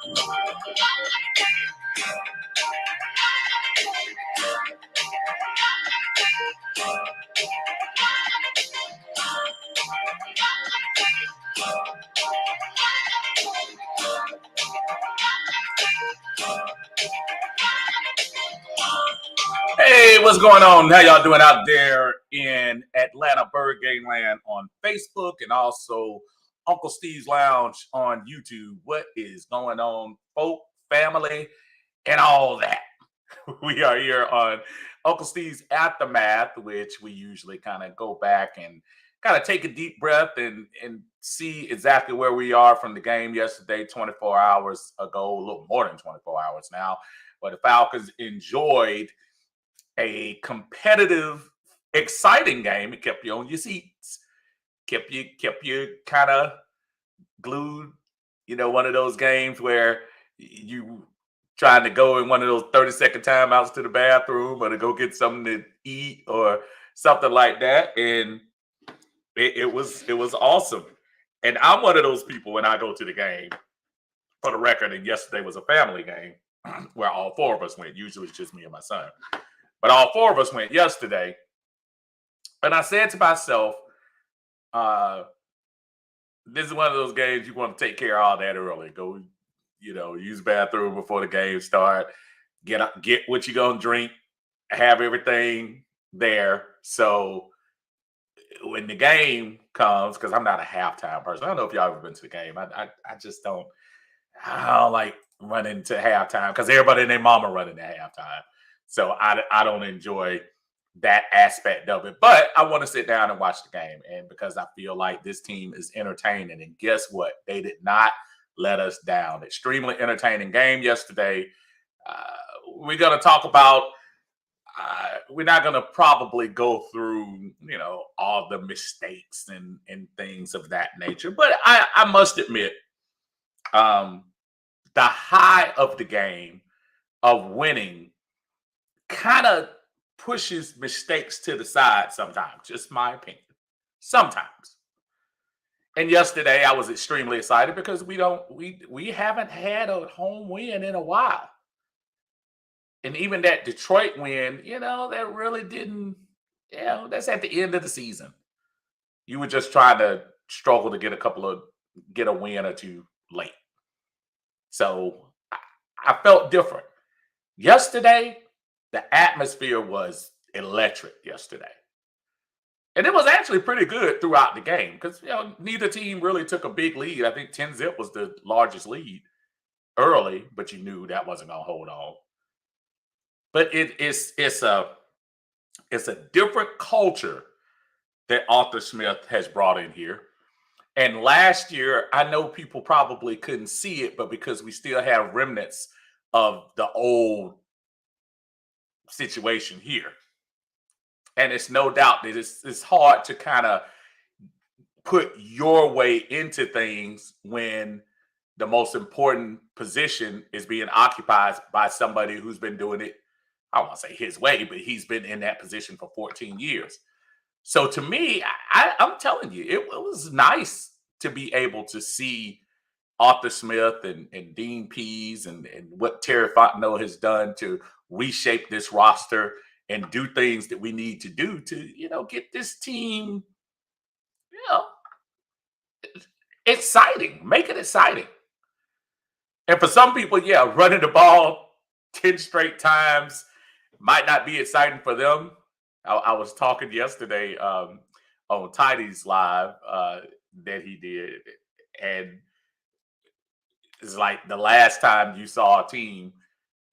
Hey, what's going on? How y'all doing out there in Atlanta, Bird Game Land on Facebook and also Uncle Steve's Lounge on YouTube? What is going on, folk, family, and all that? We are here on Uncle Steve's Aftermath, which we usually kind of go back and kind of take a deep breath and see exactly where we are from the game yesterday, 24 hours ago, a little more than 24 hours now. But the Falcons enjoyed a competitive, exciting game. It kept you on your seats, kept you kind of glued. One of those games where you trying to go in one of those 30-second timeouts to the bathroom or to go get something to eat or something like that. And it was awesome. And I'm one of those people when I go to the game, for the record, and yesterday was a family game where all four of us went. Usually it's just me and my son. But all four of us went yesterday. And I said to myself, this is one of those games you want to take care of all that early. Go, use the bathroom before the game start. Get what you're going to drink. Have everything there. So when the game comes, because I'm not a halftime person. I don't know if y'all ever been to the game. I just don't. I don't like running to halftime because everybody and their mama running to halftime. So I don't enjoy that aspect of it. But I want to sit down and watch the game. And because I feel like this team is entertaining. And guess what? They did not let us down. Extremely entertaining game yesterday. We're going to talk about, we're not going to probably go through, all the mistakes and things of that nature. But I must admit, the high of the game of winning kind of pushes mistakes to the side sometimes. Just my opinion. Sometimes. And yesterday I was extremely excited because we haven't had a home win in a while. And even that Detroit win, that really didn't, that's at the end of the season. You were just trying to struggle to get a win or two late. So I felt different. Yesterday, the atmosphere was electric yesterday. And it was actually pretty good throughout the game because, neither team really took a big lead. I think 10-zip was the largest lead early, but you knew that wasn't going to hold on. But it's a different culture that Arthur Smith has brought in here. And last year, I know people probably couldn't see it, but because we still have remnants of the old situation here. And it's no doubt that it's hard to kind of put your way into things when the most important position is being occupied by somebody who's been doing it, I don't want to say his way, but he's been in that position for 14 years. So to me, I'm telling you, it was nice to be able to see Arthur Smith and Dean Pease and what Terry Fontenot has done to reshape this roster and do things that we need to do to, get this team, exciting, make it exciting. And for some people, running the ball 10 straight times might not be exciting for them. I was talking yesterday on Tidy's Live that he did, and it's like the last time you saw a team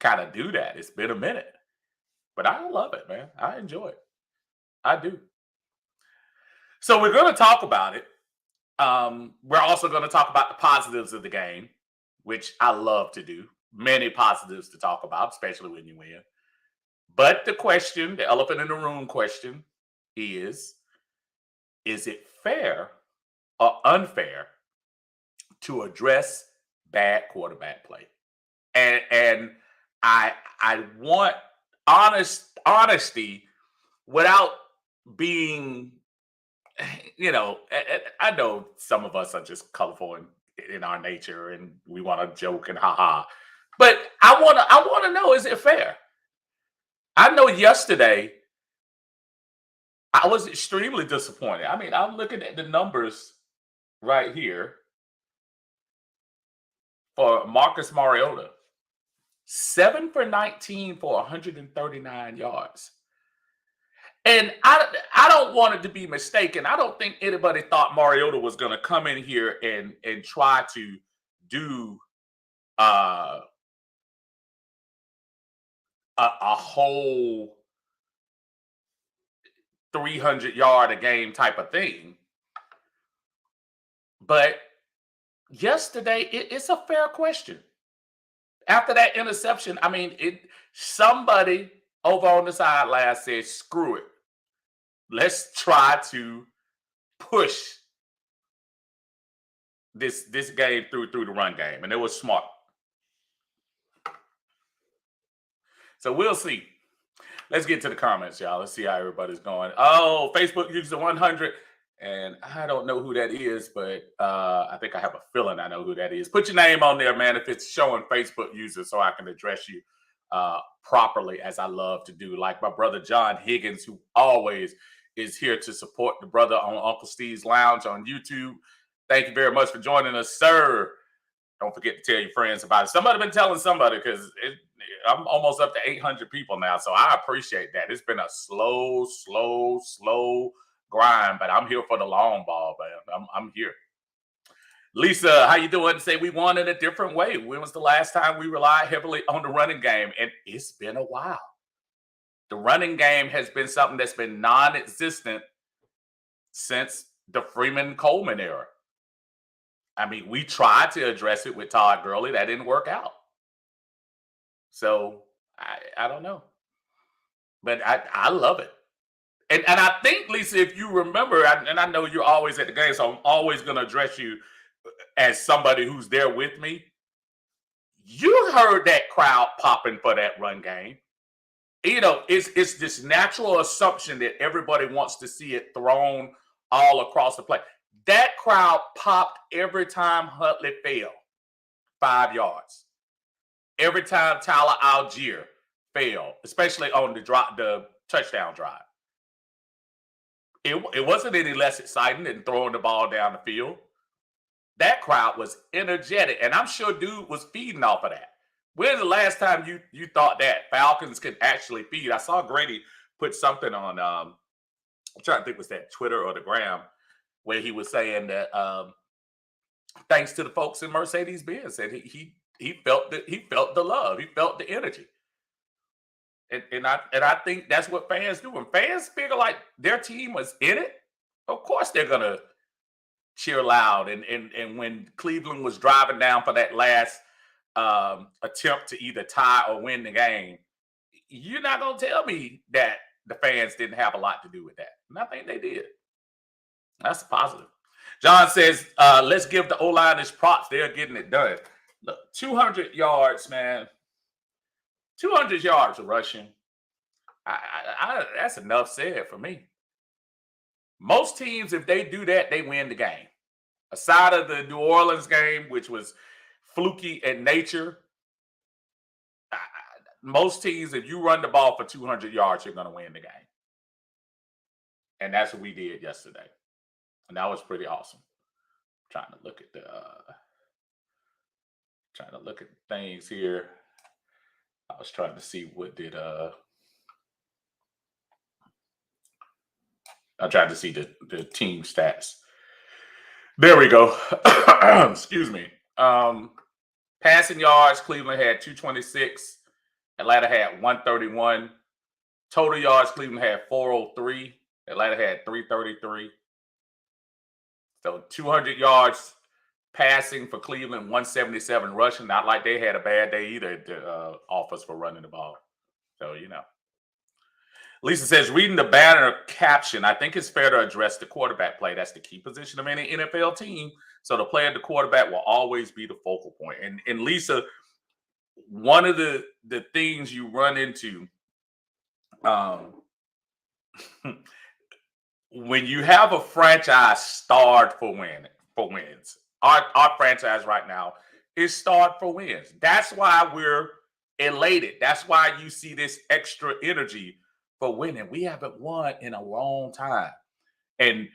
kind of do that. It's been a minute. But I love it, man. I enjoy it. I do. So we're going to talk about it. We're also going to talk about the positives of the game, which I love to do. Many positives to talk about, especially when you win. But the elephant in the room question is it fair or unfair to address bad quarterback play? And I want honesty without being, I know some of us are just colorful and in our nature, and we want to joke and haha. But I wanna know, is it fair? I know yesterday I was extremely disappointed. I mean, I'm looking at the numbers right here for Marcus Mariota. 7 for 19 for 139 yards. And I don't want it to be mistaken. I don't think anybody thought Mariota was going to come in here and try to do uh, a whole 300-yard a game type of thing. But yesterday, it's a fair question. After that interception, I mean, somebody over on the sideline said, "Screw it, let's try to push this game through the run game," and it was smart. So we'll see. Let's get to the comments, y'all. Let's see how everybody's going. Oh, Facebook user 100, and I don't know who that is, but I think I have a feeling I know who that is. Put your name on there, man, if it's showing Facebook users, so I can address you properly, as I love to do. Like my brother John Higgins, who always is here to support the brother on Uncle Steve's Lounge on YouTube. Thank you very much for joining us, sir. Don't forget to tell your friends about it. Somebody been telling somebody, because I'm almost up to 800 people now, so I appreciate that. It's been a slow grind, but I'm here for the long ball, man. I'm here. Lisa, how you doing? Say we won in a different way. When was the last time we relied heavily on the running game? And it's been a while. The running game has been something that's been non-existent since the Freeman-Coleman era. I mean, we tried to address it with Todd Gurley. That didn't work out. So I don't know. But I love it. And I think, Lisa, if you remember, and I know you're always at the game, so I'm always going to address you as somebody who's there with me. You heard that crowd popping for that run game. You know, it's this natural assumption that everybody wants to see it thrown all across the play. That crowd popped every time Huntley fell 5 yards. Every time Tyler Algier fell, especially on the touchdown drive. It wasn't any less exciting than throwing the ball down the field. That crowd was energetic, and I'm sure dude was feeding off of that. When's the last time you thought that Falcons could actually feed? I saw Grady put something on, I'm trying to think, was that Twitter or the Gram, where he was saying that thanks to the folks in Mercedes-Benz, said he felt the love, he felt the energy. And I think that's what fans do. When fans figure like their team was in it, of course they're gonna cheer loud. And when Cleveland was driving down for that last attempt to either tie or win the game, you're not gonna tell me that the fans didn't have a lot to do with that. And I think they did. That's a positive. John says, let's give the O-line his props. They're getting it done. Look, 200 yards, man. 200 yards of rushing. That's enough said for me. Most teams, if they do that, they win the game. Aside of the New Orleans game, which was fluky in nature, most teams, if you run the ball for 200 yards, you're going to win the game. And that's what we did yesterday. And that was pretty awesome. Trying to look at things here. I was trying to see what did I tried to see the team stats. There we go. Excuse me. Passing yards, Cleveland had 226. Atlanta had 131. Total yards, Cleveland had 403. Atlanta had 333. So 200 yards passing for Cleveland, 177 rushing. Not like they had a bad day either at the office for running the ball. So, you know. Lisa says, reading the banner caption, I think it's fair to address the quarterback play. That's the key position of any NFL team. So the play at the quarterback will always be the focal point. And Lisa, one of the things you run into when you have a franchise starved for wins, Our franchise right now is starved for wins. That's why we're elated. That's why you see this extra energy for winning. We haven't won in a long time. And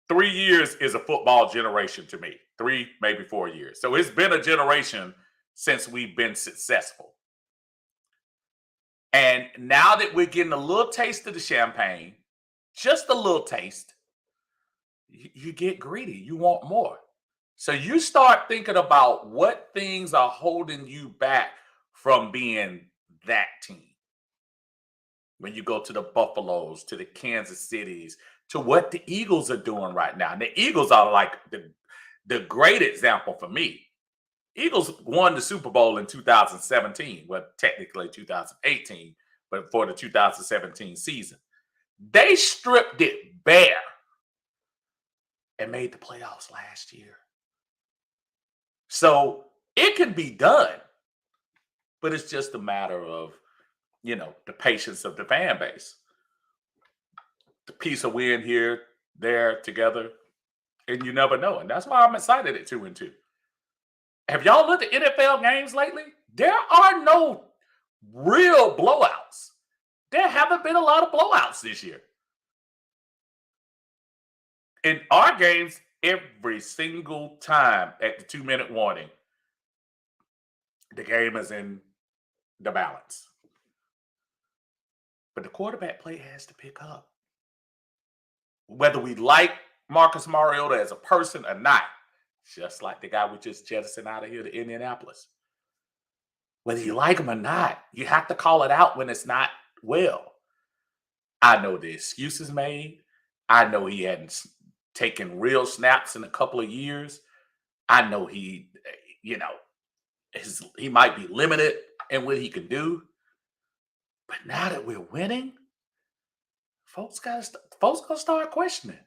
3 years is a football generation to me. 3, maybe 4 years. So it's been a generation since we've been successful. And now that we're getting a little taste of the champagne, just a little taste, you get greedy. You want more. So you start thinking about what things are holding you back from being that team. When you go to the Buffaloes, to the Kansas Cities, to what the Eagles are doing right now. And the Eagles are like the great example for me. Eagles won the Super Bowl in 2017. Well, technically 2018, but for the 2017 season. They stripped it bare and made the playoffs last year. So it can be done, but it's just a matter of, the patience of the fan base. The piece of win here, there, together, and you never know. And that's why I'm excited at 2-2. Have y'all looked at NFL games lately? There are no real blowouts. There haven't been a lot of blowouts this year. In our games, every single time at the 2-minute warning, the game is in the balance. But the quarterback play has to pick up. Whether we like Marcus Mariota as a person or not, just like the guy we just jettisoned out of here to Indianapolis. Whether you like him or not, you have to call it out when it's not well. I know the excuses made. I know he hadn't taken real snaps in a couple of years. I know he might be limited in what he can do. But now that we're winning, folks gonna start questioning.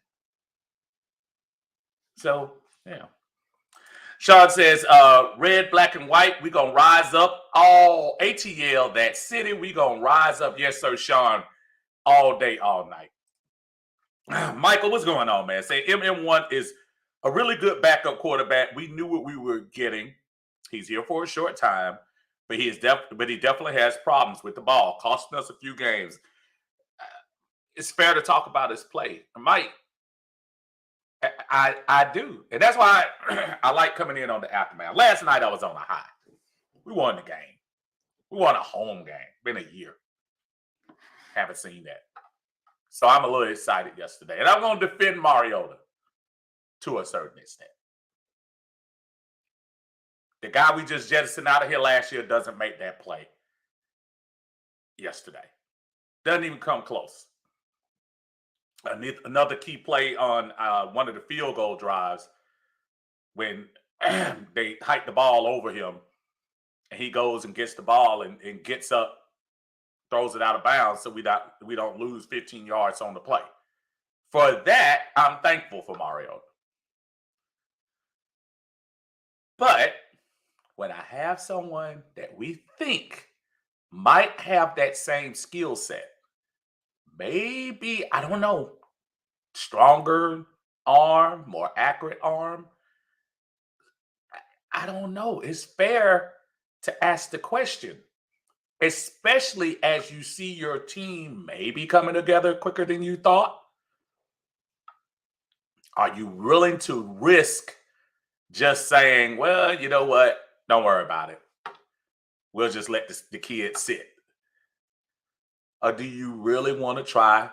So, yeah. Sean says, red, black, and white, we gonna rise up. All ATL, that city, we gonna rise up. Yes, sir, Sean, all day, all night. Michael, what's going on, man? Say MM1 is a really good backup quarterback. We knew what we were getting. He's here for a short time, but he definitely has problems with the ball, costing us a few games. It's fair to talk about his play. Mike, I do. And that's why I like coming in on the aftermath. Last night I was on a high. We won the game. We won a home game. Been a year. Haven't seen that. So I'm a little excited yesterday. And I'm going to defend Mariota to a certain extent. The guy we just jettisoned out of here last year doesn't make that play yesterday. Doesn't even come close. Another key play on one of the field goal drives when they hike the ball over him and he goes and gets the ball and gets up, throws it out of bounds so we don't lose 15 yards on the play. For that, I'm thankful for Mariota. But when I have someone that we think might have that same skill set, maybe, I don't know, stronger arm, more accurate arm, I don't know. It's fair to ask the question, especially as you see your team maybe coming together quicker than you thought. Are you willing to risk just saying, well, you know what? Don't worry about it. We'll just let the kids sit. Or do you really want to try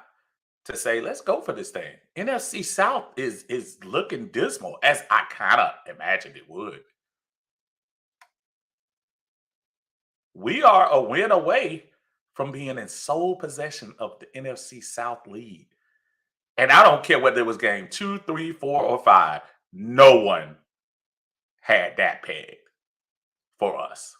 to say, let's go for this thing? NFC South is looking dismal, as I kind of imagined it would. We are a win away from being in sole possession of the NFC South lead. And I don't care whether it was game 2, 3, 4, or 5. No one had that pegged for us.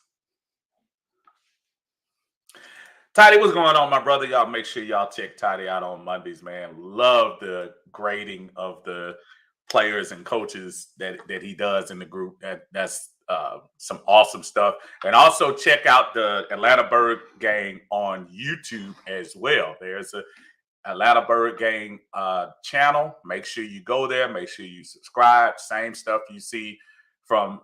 Toddy, what's going on, my brother? Y'all make sure y'all check Toddy out on Mondays, man. Love the grading of the players and coaches that he does in the group. That's some awesome stuff. And also check out the Atlanta Bird Gang on YouTube as well. There's Atlanta Bird Gang channel. Make sure you go there. Make sure you subscribe. Same stuff you see from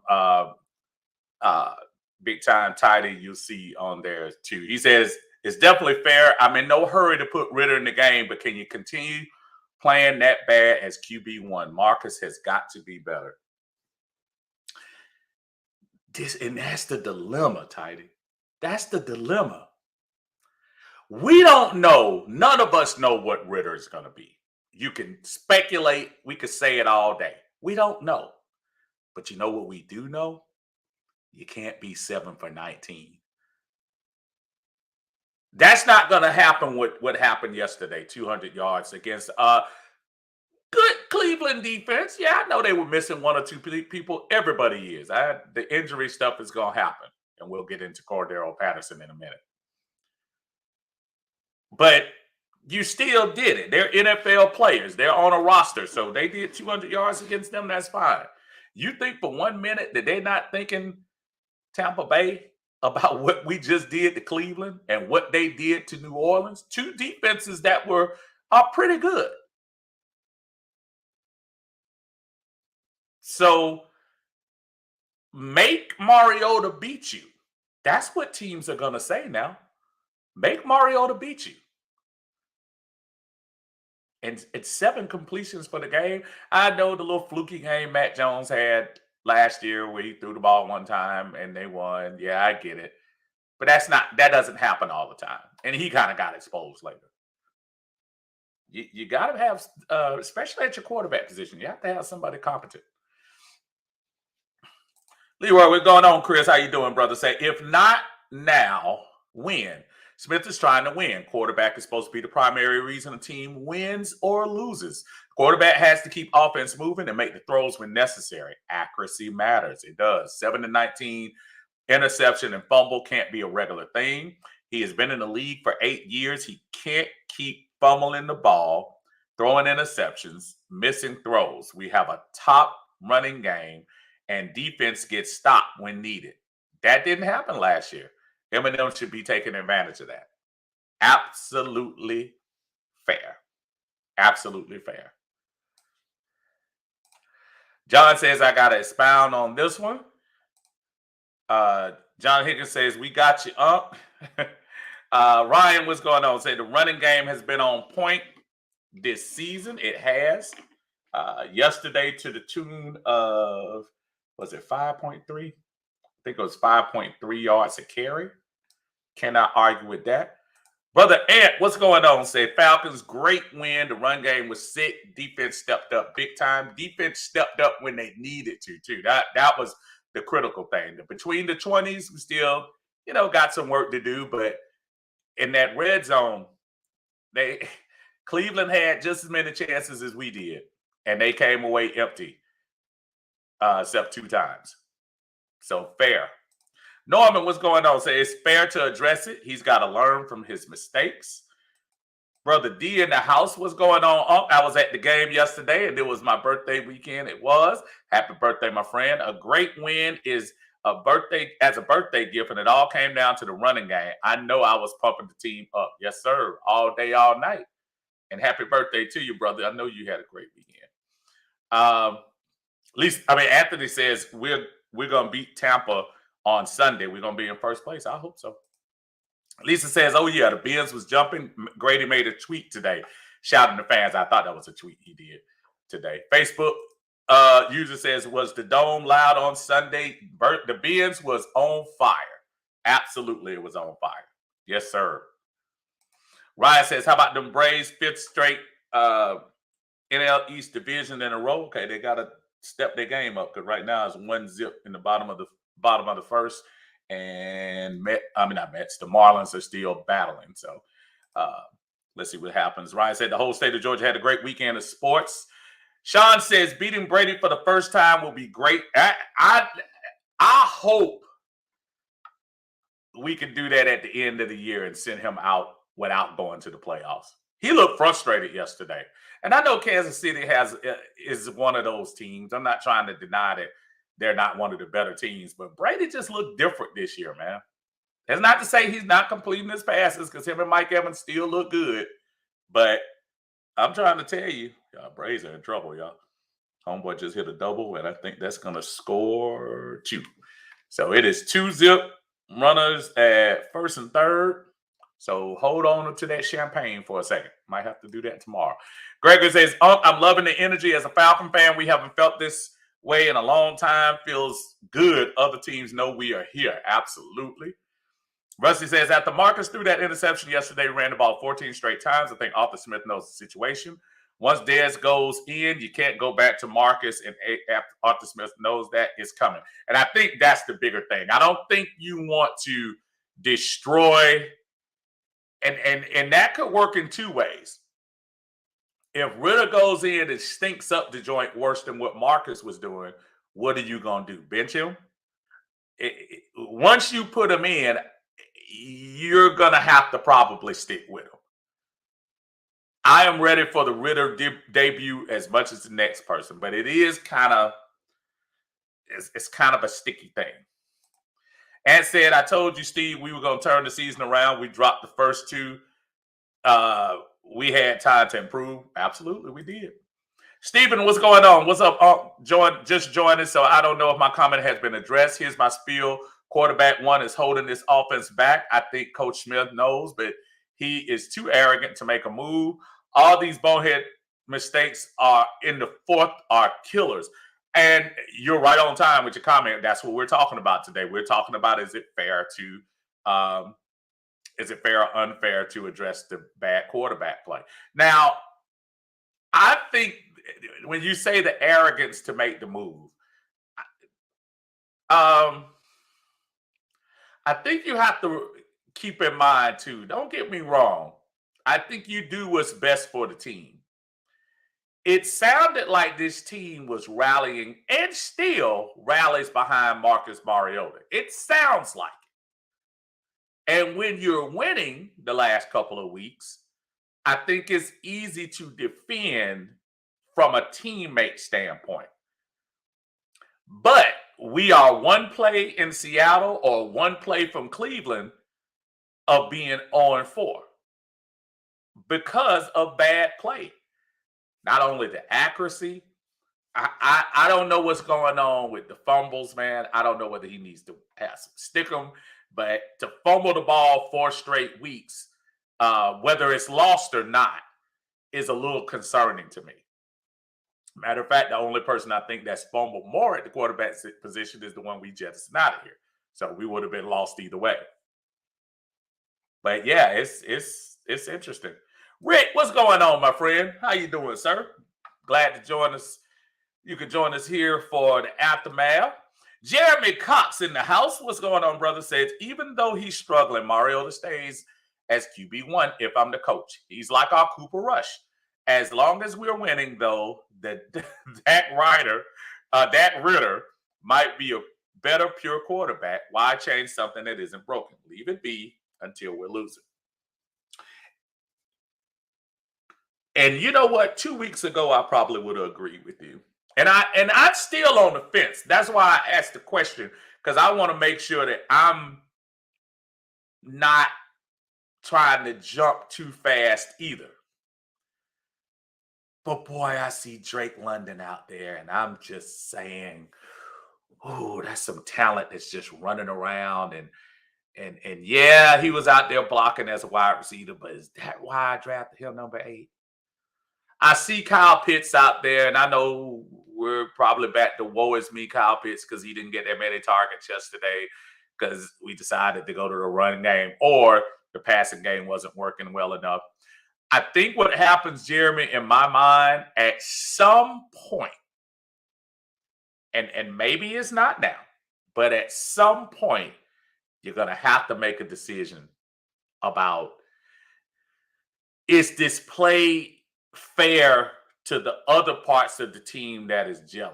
Big Time Tidy, you'll see on there too. He says, it's definitely fair. I'm in no hurry to put Ritter in the game, but can you continue playing that bad as QB1? Marcus has got to be better. And that's the dilemma, Tidy. That's the dilemma. We don't know. None of us know what Ritter is going to be. You can speculate. We could say it all day. We don't know. But you know what we do know? You can't be 7 for 19. That's not going to happen with what happened yesterday, 200 yards against good Cleveland defense. Yeah, I know they were missing one or two people. Everybody is. The injury stuff is going to happen. And we'll get into Cordero Patterson in a minute. But you still did it. They're NFL players. They're on a roster. So they did 200 yards against them. That's fine. You think for 1 minute that they're not thinking Tampa Bay about what we just did to Cleveland and what they did to New Orleans? Two defenses that are pretty good. So make Mariota beat you. That's what teams are going to say now. Make Mariota beat you. And it's 7 completions for the game. I know the little fluky game Matt Jones had last year where he threw the ball one time and they won. Yeah, I get it. But that doesn't happen all the time. And he kind of got exposed later. You got to have, especially at your quarterback position, you have to have somebody competent. Leroy, what's going on, Chris? How you doing, brother? Say, if not now, when? Smith is trying to win. Quarterback is supposed to be the primary reason a team wins or loses. Quarterback has to keep offense moving and make the throws when necessary. Accuracy matters. It does. 7-19 interception and fumble can't be a regular thing. He has been in the league for 8 years. He can't keep fumbling the ball, throwing interceptions, missing throws. We have a top running game, and defense gets stopped when needed. That didn't happen last year. Eminem should be taking advantage of that. Absolutely fair. Absolutely fair. John says, I got to expound on this one. John Higgins says, we got you up. Ryan, what's going on? Say the running game has been on point this season. It has. Yesterday to the tune of, was it 5.3? I think it was 5.3 yards a carry. Cannot argue with that. Brother Ant, what's going on? Say Falcons, great win. The run game was sick. Defense stepped up big time. Defense stepped up when they needed to, too. That was the critical thing. Between the 20s, we still, got some work to do. But in that red zone, Cleveland had just as many chances as we did. And they came away empty, except 2 times. So fair. Norman, what's going on? Say it's fair to address it. He's got to learn from his mistakes. Brother D in the house, what's going on? I was at the game yesterday, and it was my birthday weekend. It was. Happy birthday, my friend. A great win is a birthday gift, and it all came down to the running game. I know I was pumping the team up. Yes, sir. All day, all night. And happy birthday to you, brother. I know you had a great weekend. Anthony says we're going to beat Tampa on Sunday. We're going to be in first place. I hope so. Lisa says, oh, yeah, the Benz was jumping. Grady made a tweet today shouting to fans. I thought that was a tweet he did today. Facebook user says, was the dome loud on Sunday? The Benz was on fire. Absolutely, it was on fire. Yes, sir. Ryan says, how about them Braves 5th straight NL East division in a row? Okay, they got to step their game up because right now it's 1-0 in the bottom of the first, and the Marlins are still battling. So let's see what happens. Ryan said the whole state of Georgia had a great weekend of sports. Sean says beating Brady for the first time will be great. I hope we can do that at the end of the year and send him out without going to the playoffs. He looked frustrated yesterday, and I know Kansas City is one of those teams. I'm not trying to deny that they're not one of the better teams, but Brady just looked different this year, man. That's not to say he's not completing his passes because him and Mike Evans still look good, but I'm trying to tell you, y'all Braves are in trouble, y'all. Homeboy just hit a double, and I think that's going to score two. So it is 2-zip runners at first and third. So hold on to that champagne for a second. Might have to do that tomorrow. Gregory says, I'm loving the energy as a Falcon fan. We haven't felt this way in a long time. Feels good. Other teams know we are here. Absolutely. Rusty says, after Marcus threw that interception yesterday, ran the ball 14 straight times. I think Arthur Smith knows the situation. Once Dez goes in, you can't go back to Marcus, and after Arthur Smith knows that it's coming. And I think that's the bigger thing. I don't think you want to destroy, and that could work in two ways. If Ritter goes in and stinks up the joint worse than what Marcus was doing, what are you going to do? Bench him? Once you put him in, you're going to have to probably stick with him. I am ready for the Ritter debut as much as the next person, but it is kind of it's kind of a sticky thing. And said, I told you, Steve, we were going to turn the season around. We dropped the first two. We had time to improve. Absolutely, we did. Stephen, what's going on? What's up? Just joining. So I don't know if my comment has been addressed. Here's my spiel. Quarterback one is holding this offense back. I think Coach Smith knows, but he is too arrogant to make a move. All these bonehead mistakes are in the fourth are killers. And you're right on time with your comment. That's what we're talking about today. We're talking about, is it fair or unfair to address the bad quarterback play? Now, I think when you say the arrogance to make the move, I think you have to keep in mind too, don't get me wrong, I think you do what's best for the team. It sounded like this team was rallying and still rallies behind Marcus Mariota. It sounds like it. And when you're winning the last couple of weeks, I think it's easy to defend from a teammate standpoint. But we are one play in Seattle or one play from Cleveland of being 0-4 because of bad play. Not only the accuracy, I don't know what's going on with the fumbles, man. I don't know whether he needs to stick them, but to fumble the ball 4 straight weeks, whether it's lost or not, is a little concerning to me. Matter of fact, the only person I think that's fumbled more at the quarterback position is the one we jettisoned out of here. So we would have been lost either way. But yeah, it's interesting. Rick, what's going on, my friend? How you doing, sir? Glad to join us. You can join us here for the aftermath. Jeremy Cox in the house. What's going on, brother? Says, even though he's struggling, Mariota stays as QB1 if I'm the coach. He's like our Cooper Rush. As long as we're winning, though, that Ritter might be a better pure quarterback. Why change something that isn't broken? Leave it be until we're losing. And you know what? 2 weeks ago, I probably would have agreed with you. And I'm still on the fence. That's why I asked the question, because I want to make sure that I'm not trying to jump too fast either. But boy, I see Drake London out there, and I'm just saying, oh, that's some talent that's just running around. And yeah, he was out there blocking as a wide receiver, but is that why I drafted him number 8? I see Kyle Pitts out there, and I know we're probably back to woe is me, Kyle Pitts, because he didn't get that many targets yesterday because we decided to go to the run game or the passing game wasn't working well enough. I think what happens, Jeremy, in my mind, at some point, and maybe it's not now, but at some point, you're going to have to make a decision about, is this play fair to the other parts of the team that is gelling?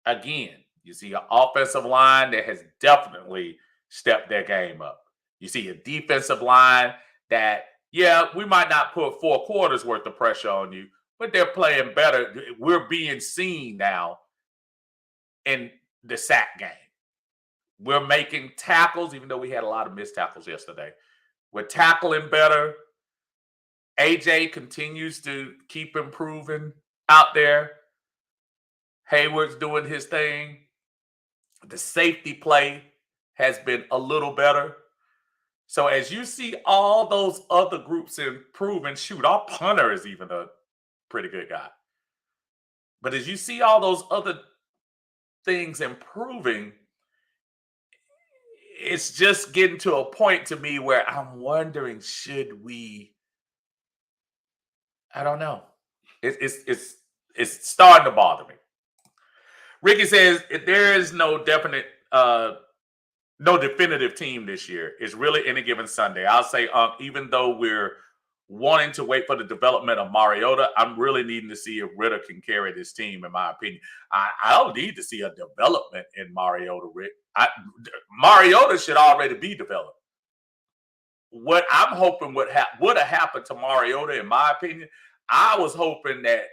Again, you see an offensive line that has definitely stepped their game up. You see a defensive line that, yeah, we might not put 4 quarters worth of pressure on you, but they're playing better. We're being seen now in the sack game. We're making tackles, even though we had a lot of missed tackles yesterday. We're tackling better. AJ continues to keep improving out there. Hayward's doing his thing. The safety play has been a little better. So as you see all those other groups improving, shoot, our punter is even a pretty good guy. But as you see all those other things improving, it's just getting to a point to me where I'm wondering, should we? I don't know. It's starting to bother me. Ricky says there is no definitive team this year. It's really any given Sunday. I'll say, even though we're wanting to wait for the development of Mariota, I'm really needing to see if Ritter can carry this team, in my opinion. I don't need to see a development in Mariota, Rick. Mariota should already be developed. What I'm hoping would have happened to Mariota, in my opinion, I was hoping that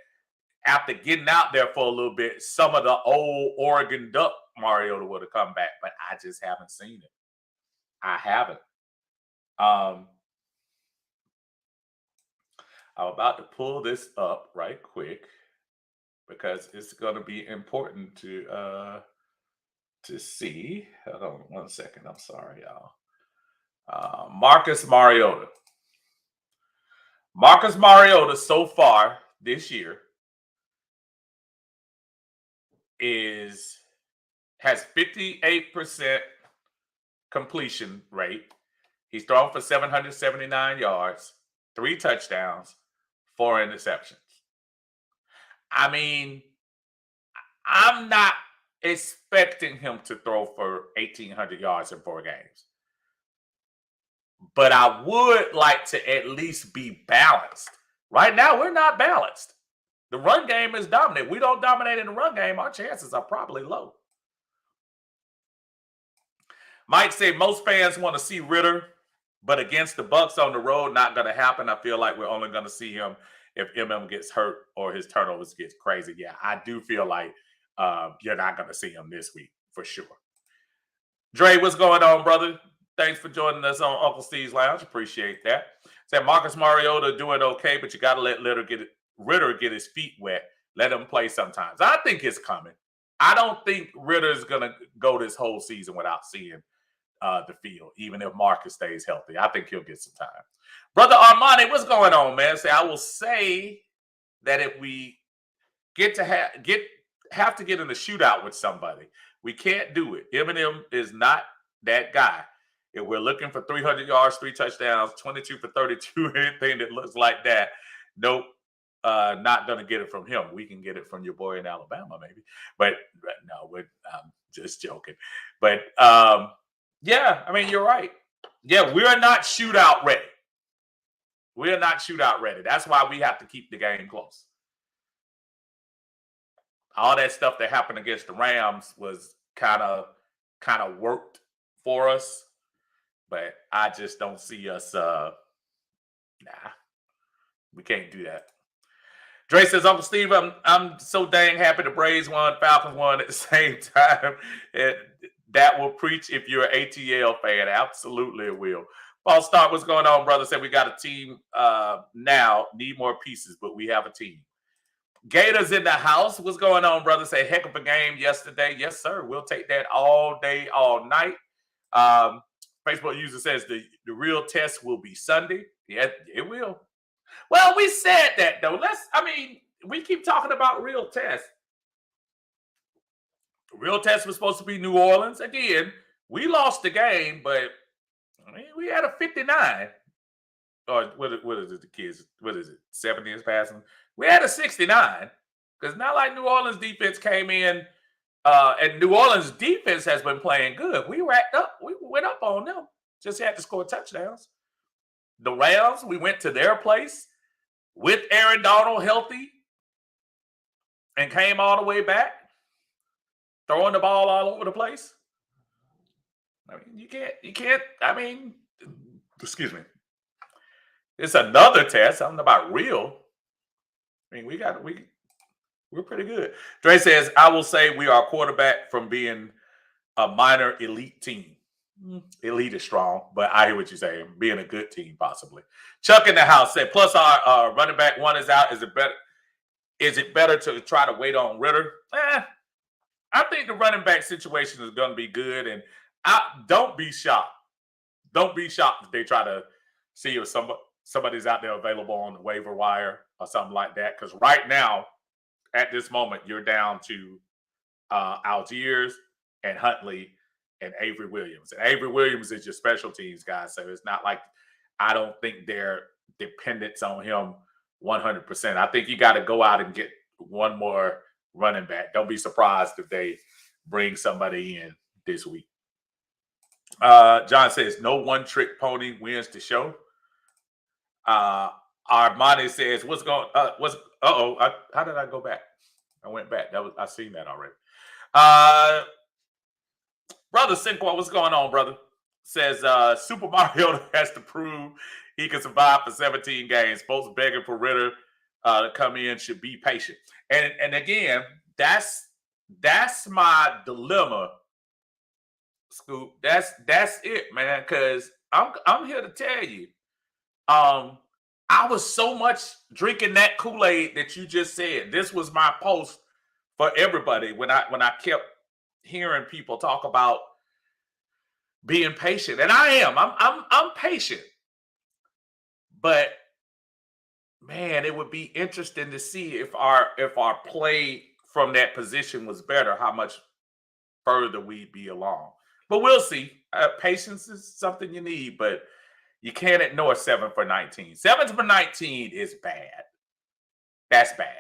after getting out there for a little bit, some of the old Oregon Duck Mariota would have come back, but I just haven't seen it. I haven't. I'm about to pull this up right quick because it's going to be important to see. Hold on 1 second. I'm sorry, y'all. Marcus Mariota. Marcus Mariota so far this year has 58% completion rate. He's thrown for 779 yards, 3 touchdowns, 4 interceptions. I mean, I'm not expecting him to throw for 1,800 yards in 4 games. But I would like to at least be balanced. Right now, we're not balanced. The run game is dominant. If we don't dominate in the run game, our chances are probably low. Mike said most fans want to see Ritter, but against the Bucs on the road, not going to happen. I feel like we're only going to see him if MM gets hurt or his turnovers gets crazy. Yeah, I do feel like you're not going to see him this week for sure. Dre, what's going on, brother? Thanks for joining us on Uncle Steve's Lounge. Appreciate that. Said Marcus Mariota doing okay, but you got to let Ritter get his feet wet. Let him play sometimes. I think it's coming. I don't think Ritter's going to go this whole season without seeing the field, even if Marcus stays healthy. I think he'll get some time. Brother Armani, what's going on, man? Say, I will say that if we have to get in a shootout with somebody, we can't do it. Eminem is not that guy. If we're looking for 300 yards, 3 touchdowns, 22 for 32, anything that looks like that, nope, not going to get it from him. We can get it from your boy in Alabama, maybe. But no, I'm just joking. But yeah, I mean, you're right. Yeah, we're not shootout ready. We're not shootout ready. That's why we have to keep the game close. All that stuff that happened against the Rams was kind of worked for us. But I just don't see us. We can't do that. Dre says, Uncle Steve, I'm so dang happy the Braves won, Falcons won at the same time. That will preach if you're an ATL fan. Absolutely, it will. Paul Stark, what's going on, brother? Said we got a team now. Need more pieces, but we have a team. Gators in the house. What's going on, brother? Say heck of a game yesterday. Yes, sir. We'll take that all day, all night. Facebook user says the real test will be Sunday. Yeah, it will. Well, we said that though. We keep talking about real tests. The real test was supposed to be New Orleans. Again, we lost the game, but we had a 59. Or what is it, the kids? What is it? 70 is passing. We had a 69. Because not like New Orleans defense came in. And New Orleans defense has been playing good. We racked up. We went up on them. Just had to score touchdowns. The Rams, we went to their place with Aaron Donald healthy and came all the way back, throwing the ball all over the place. I mean, you can't, excuse me. It's another test. Something about real. I mean, we're pretty good. Dre says, I will say we are quarterback from being a minor elite team. elite is strong, but I hear what you're saying. Being a good team, possibly. Chuck in the house said, plus our running back one is out. Is it better? Is it better to try to wait on Ritter? I think the running back situation is going to be good, and don't be shocked. Don't be shocked if they try to see if somebody's out there available on the waiver wire or something like that. Because right now, at this moment, you're down to Algiers and Huntley and Avery Williams. And Avery Williams is your special teams guy, so it's not like I don't think they're dependent on him 100%. I think you got to go out and get one more running back. Don't be surprised if they bring somebody in this week. John says, no one trick pony wins the show. Armani says, what's going how did I go back? I went back. I've seen that already. Brother Cinqua, what's going on, brother? Says Super Mario has to prove he can survive for 17 games. Folks begging for Ritter to come in should be patient. And again, that's my dilemma, Scoop. That's it, man. Because I'm here to tell you, I was so much drinking that Kool-Aid that you just said. This was my post for everybody when I kept hearing people talk about being patient, and I am. I'm patient, but man, it would be interesting to see if our play from that position was better, how much further we'd be along. But we'll see. Patience is something you need, but you can't ignore 7 for 19. 7 for 19 is bad. That's bad.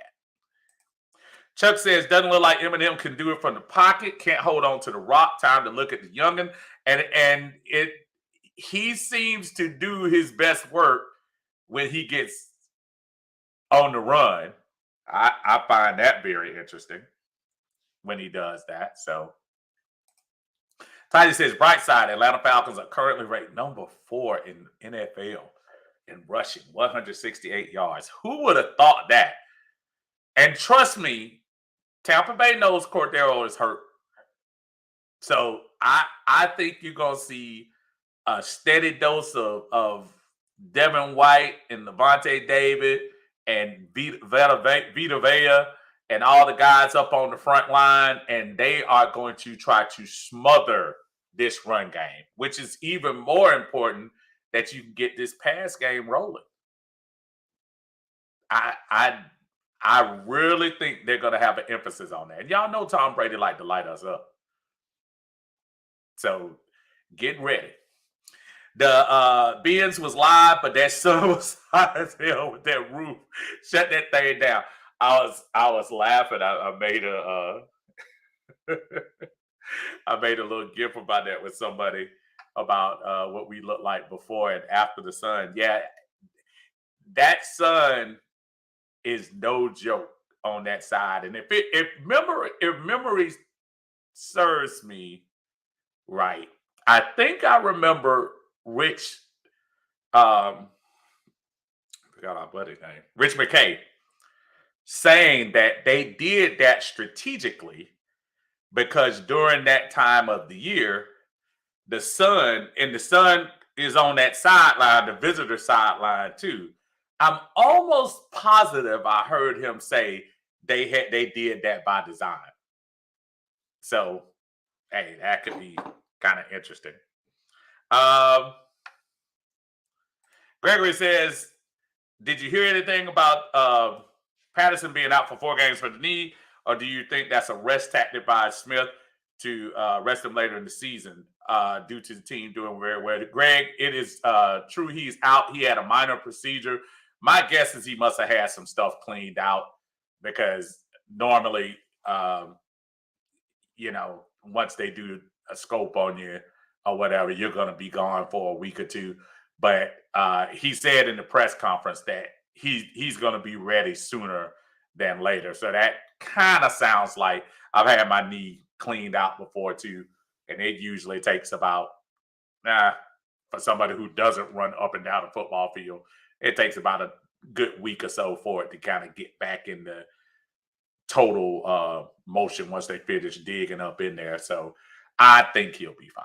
Chuck says, doesn't look like Eminem can do it from the pocket. Can't hold on to the rock. Time to look at the youngin. And he seems to do his best work when he gets on the run. I find that very interesting when he does that. So Tidy says, bright side, Atlanta Falcons are currently ranked number 4 in NFL in rushing, 168 yards. Who would have thought that? And trust me, Tampa Bay knows Cordero is hurt. So I think you're going to see a steady dose of Devin White and Levante David and Vita Vea and all the guys up on the front line, and they are going to try to smother this run game, which is even more important that you can get this pass game rolling. I really think they're going to have an emphasis on that. And y'all know Tom Brady liked to light us up. So get ready. The Benz was live, but that sun was hot as hell with that roof. Shut that thing down. I was laughing. I made a I made a little gif about that with somebody about what we looked like before and after the sun. Yeah, that sun is no joke on that side. And if memory serves me right, I think I remember Rich, forgot our buddy's name, Rich McKay, saying that they did that strategically because during that time of the year, the sun is on that sideline, the visitor sideline too. I'm almost positive I heard him say they did that by design. So, hey, that could be kind of interesting. Gregory says, did you hear anything about Patterson being out for 4 games for the knee, or do you think that's a rest tactic by Smith to rest him later in the season due to the team doing very well? Greg, it is true he's out. He had a minor procedure. My guess is he must have had some stuff cleaned out because normally, once they do a scope on you or whatever, you're going to be gone for a week or two. But he said in the press conference that he's going to be ready sooner than later. So that kind of sounds like I've had my knee cleaned out before too. And it usually takes about, for somebody who doesn't run up and down the football field, it takes about a good week or so for it to kind of get back in the total motion once they finish digging up in there. So I think he'll be fine.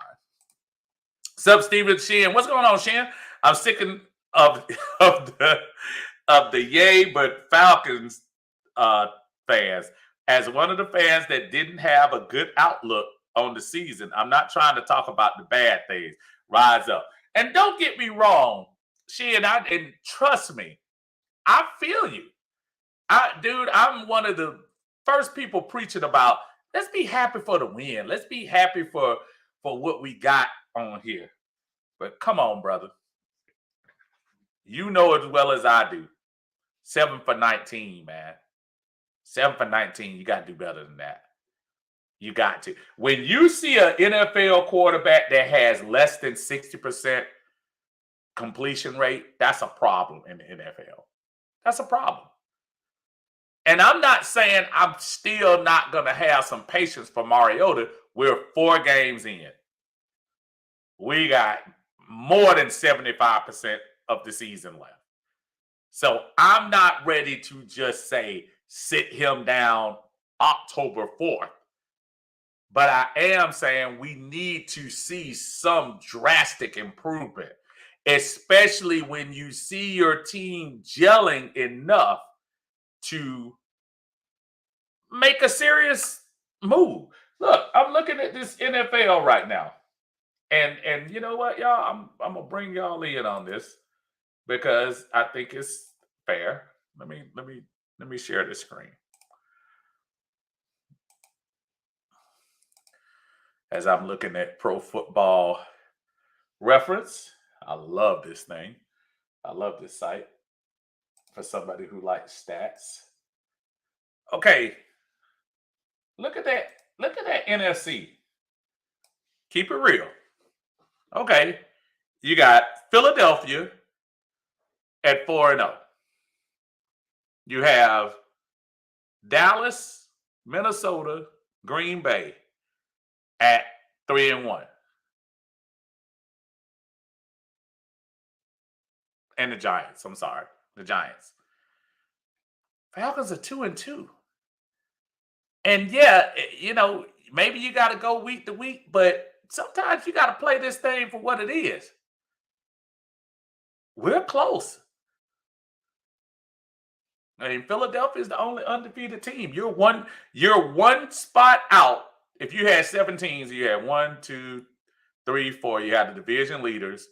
What's up, Steven Shen? What's going on, Shen? I'm sick of of the yay but Falcons fans. As one of the fans that didn't have a good outlook on the season, I'm not trying to talk about the bad things. Rise up. And don't get me wrong, and trust me, I feel you. Dude, I'm one of the first people preaching about let's be happy for the win. Let's be happy for what we got on here. But come on, brother. You know as well as I do. 7 for 19, man. 7 for 19. You got to do better than that. You got to. When you see an NFL quarterback that has less than 60% completion rate, that's a problem in the NFL. That's a problem. And I'm not saying I'm still not going to have some patience for Mariota. We're 4 games in. We got more than 75% of the season left. So I'm not ready to just say sit him down October 4th. But I am saying we need to see some drastic improvement, especially when you see your team gelling enough to make a serious move. Look, I'm looking at this NFL right now. And you know what, y'all? I'm gonna bring y'all in on this because I think it's fair. Let me share the screen. As I'm looking at Pro Football Reference, I love this thing. I love this site for somebody who likes stats. Okay, look at that. Look at that NFC. Keep it real. Okay, you got Philadelphia at 4-0. You have Dallas, Minnesota, Green Bay at 3-1. And the Giants. I'm sorry. The Giants. Falcons are 2-2. And yeah, maybe you got to go week to week, but sometimes you got to play this thing for what it is. We're close. I mean, Philadelphia is the only undefeated team. You're one spot out. If you had 7 teams, you had 1, 2, 3, 4. You had the division leaders,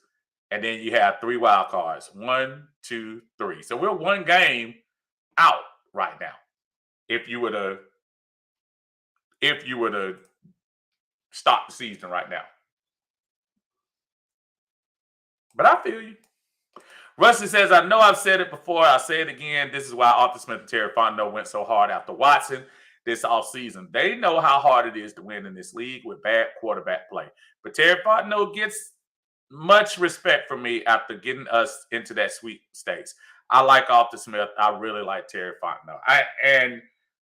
and then you have 3 wild cards. 1, 2, 3. So we're 1 game out right now. If you were to stop the season right now. But I feel you. Rusty says, I know I've said it before. I'll say it again. This is why Arthur Smith and Terry Fontenot went so hard after Watson this offseason. They know how hard it is to win in this league with bad quarterback play. But Terry Fontenot gets much respect from me after getting us into that sweepstakes. I like Arthur Smith. I really like Terry Fontenot.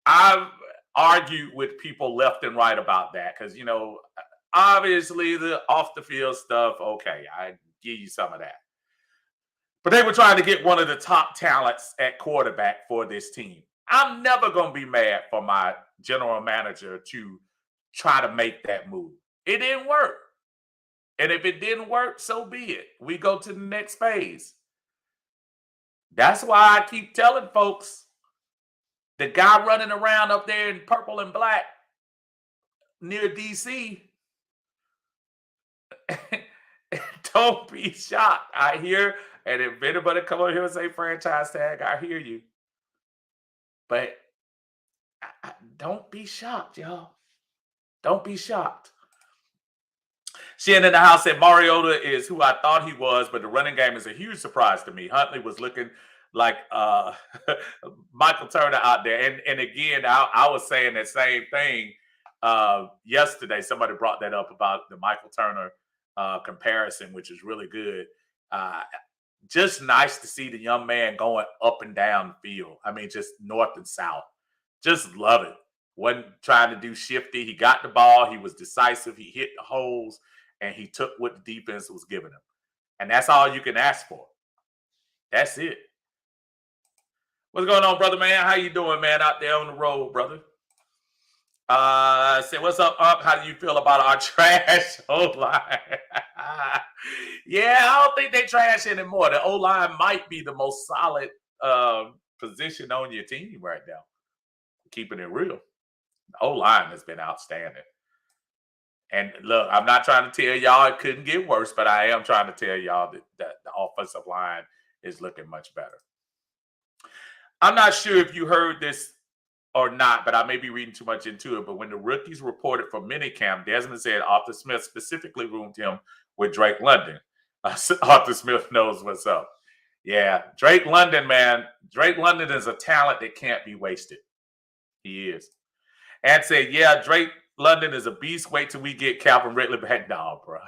I've argued with people left and right about that because, obviously the off the field stuff, okay, I give you some of that. But they were trying to get one of the top talents at quarterback for this team. I'm never going to be mad for my general manager to try to make that move. It didn't work. And if it didn't work, so be it. We go to the next phase. That's why I keep telling folks, the guy running around up there in purple and black near DC, don't be shocked. I hear, and if anybody come over here and say franchise tag, I hear you. But don't be shocked, y'all. Don't be shocked. Shannon in the house said Mariota is who I thought he was, but the running game is a huge surprise to me. Huntley was looking like Michael Turner out there. And again, I was saying that same thing yesterday. Somebody brought that up about the Michael Turner comparison, which is really good. Just nice to see the young man going up and down the field. I mean, just north and south. Just love it. Wasn't trying to do shifty. He got the ball. He was decisive. He hit the holes, and he took what the defense was giving him. And that's all you can ask for. That's it. What's going on, brother, man? How you doing, man, out there on the road, brother? Say what's up, Up? How do you feel about our trash O-line? Yeah, I don't think they trash anymore. The O-line might be the most solid position on your team right now. Keeping it real. The O-line has been outstanding. And look, I'm not trying to tell y'all it couldn't get worse, but I am trying to tell y'all that the offensive line is looking much better. I'm not sure if you heard this or not, but I may be reading too much into it. But when the rookies reported for minicamp, Desmond said Arthur Smith specifically roomed him with Drake London. Arthur Smith knows what's up. Yeah, Drake London, man. Drake London is a talent that can't be wasted. He is. And said, yeah, Drake London is a beast. Wait till we get Calvin Ridley back. No, bro.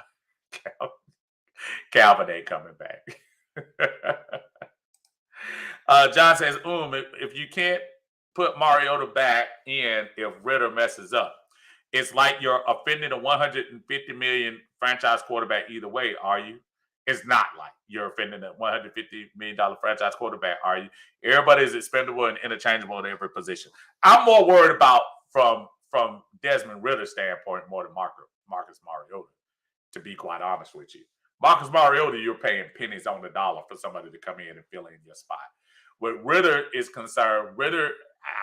Calvin ain't coming back. John says, if you can't put Mariota back in if Ritter messes up, it's like you're offending a $150 million franchise quarterback either way, are you? It's not like you're offending a $150 million franchise quarterback, are you? Everybody is expendable and interchangeable at every position. I'm more worried about from Desmond Ritter's standpoint more than Marcus Mariota, to be quite honest with you. Marcus Mariota, you're paying pennies on the dollar for somebody to come in and fill in your spot. What Ritter is concerned, Ritter,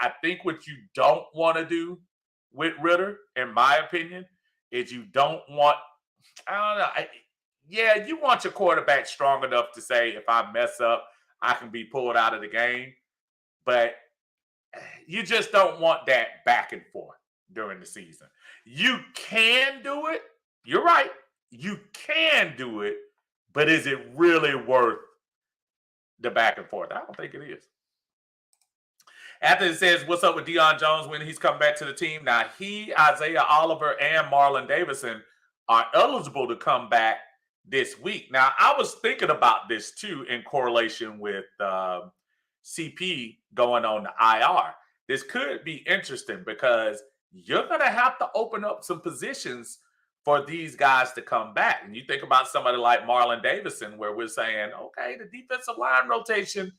I think what you don't want to do with Ritter, in my opinion, is you don't want, I don't know, you want your quarterback strong enough to say, if I mess up, I can be pulled out of the game. But you just don't want that back and forth during the season. You can do it. You're right. You can do it. But is it really worth the back and forth? I don't think it is. After it says, what's up with Deion Jones when he's come back to the team? Now, Isaiah Oliver, and Marlon Davidson are eligible to come back this week. Now, I was thinking about this, too, in correlation with CP going on the IR. This could be interesting because you're going to have to open up some positions for these guys to come back. And you think about somebody like Marlon Davidson, where we're saying, okay, the defensive line rotation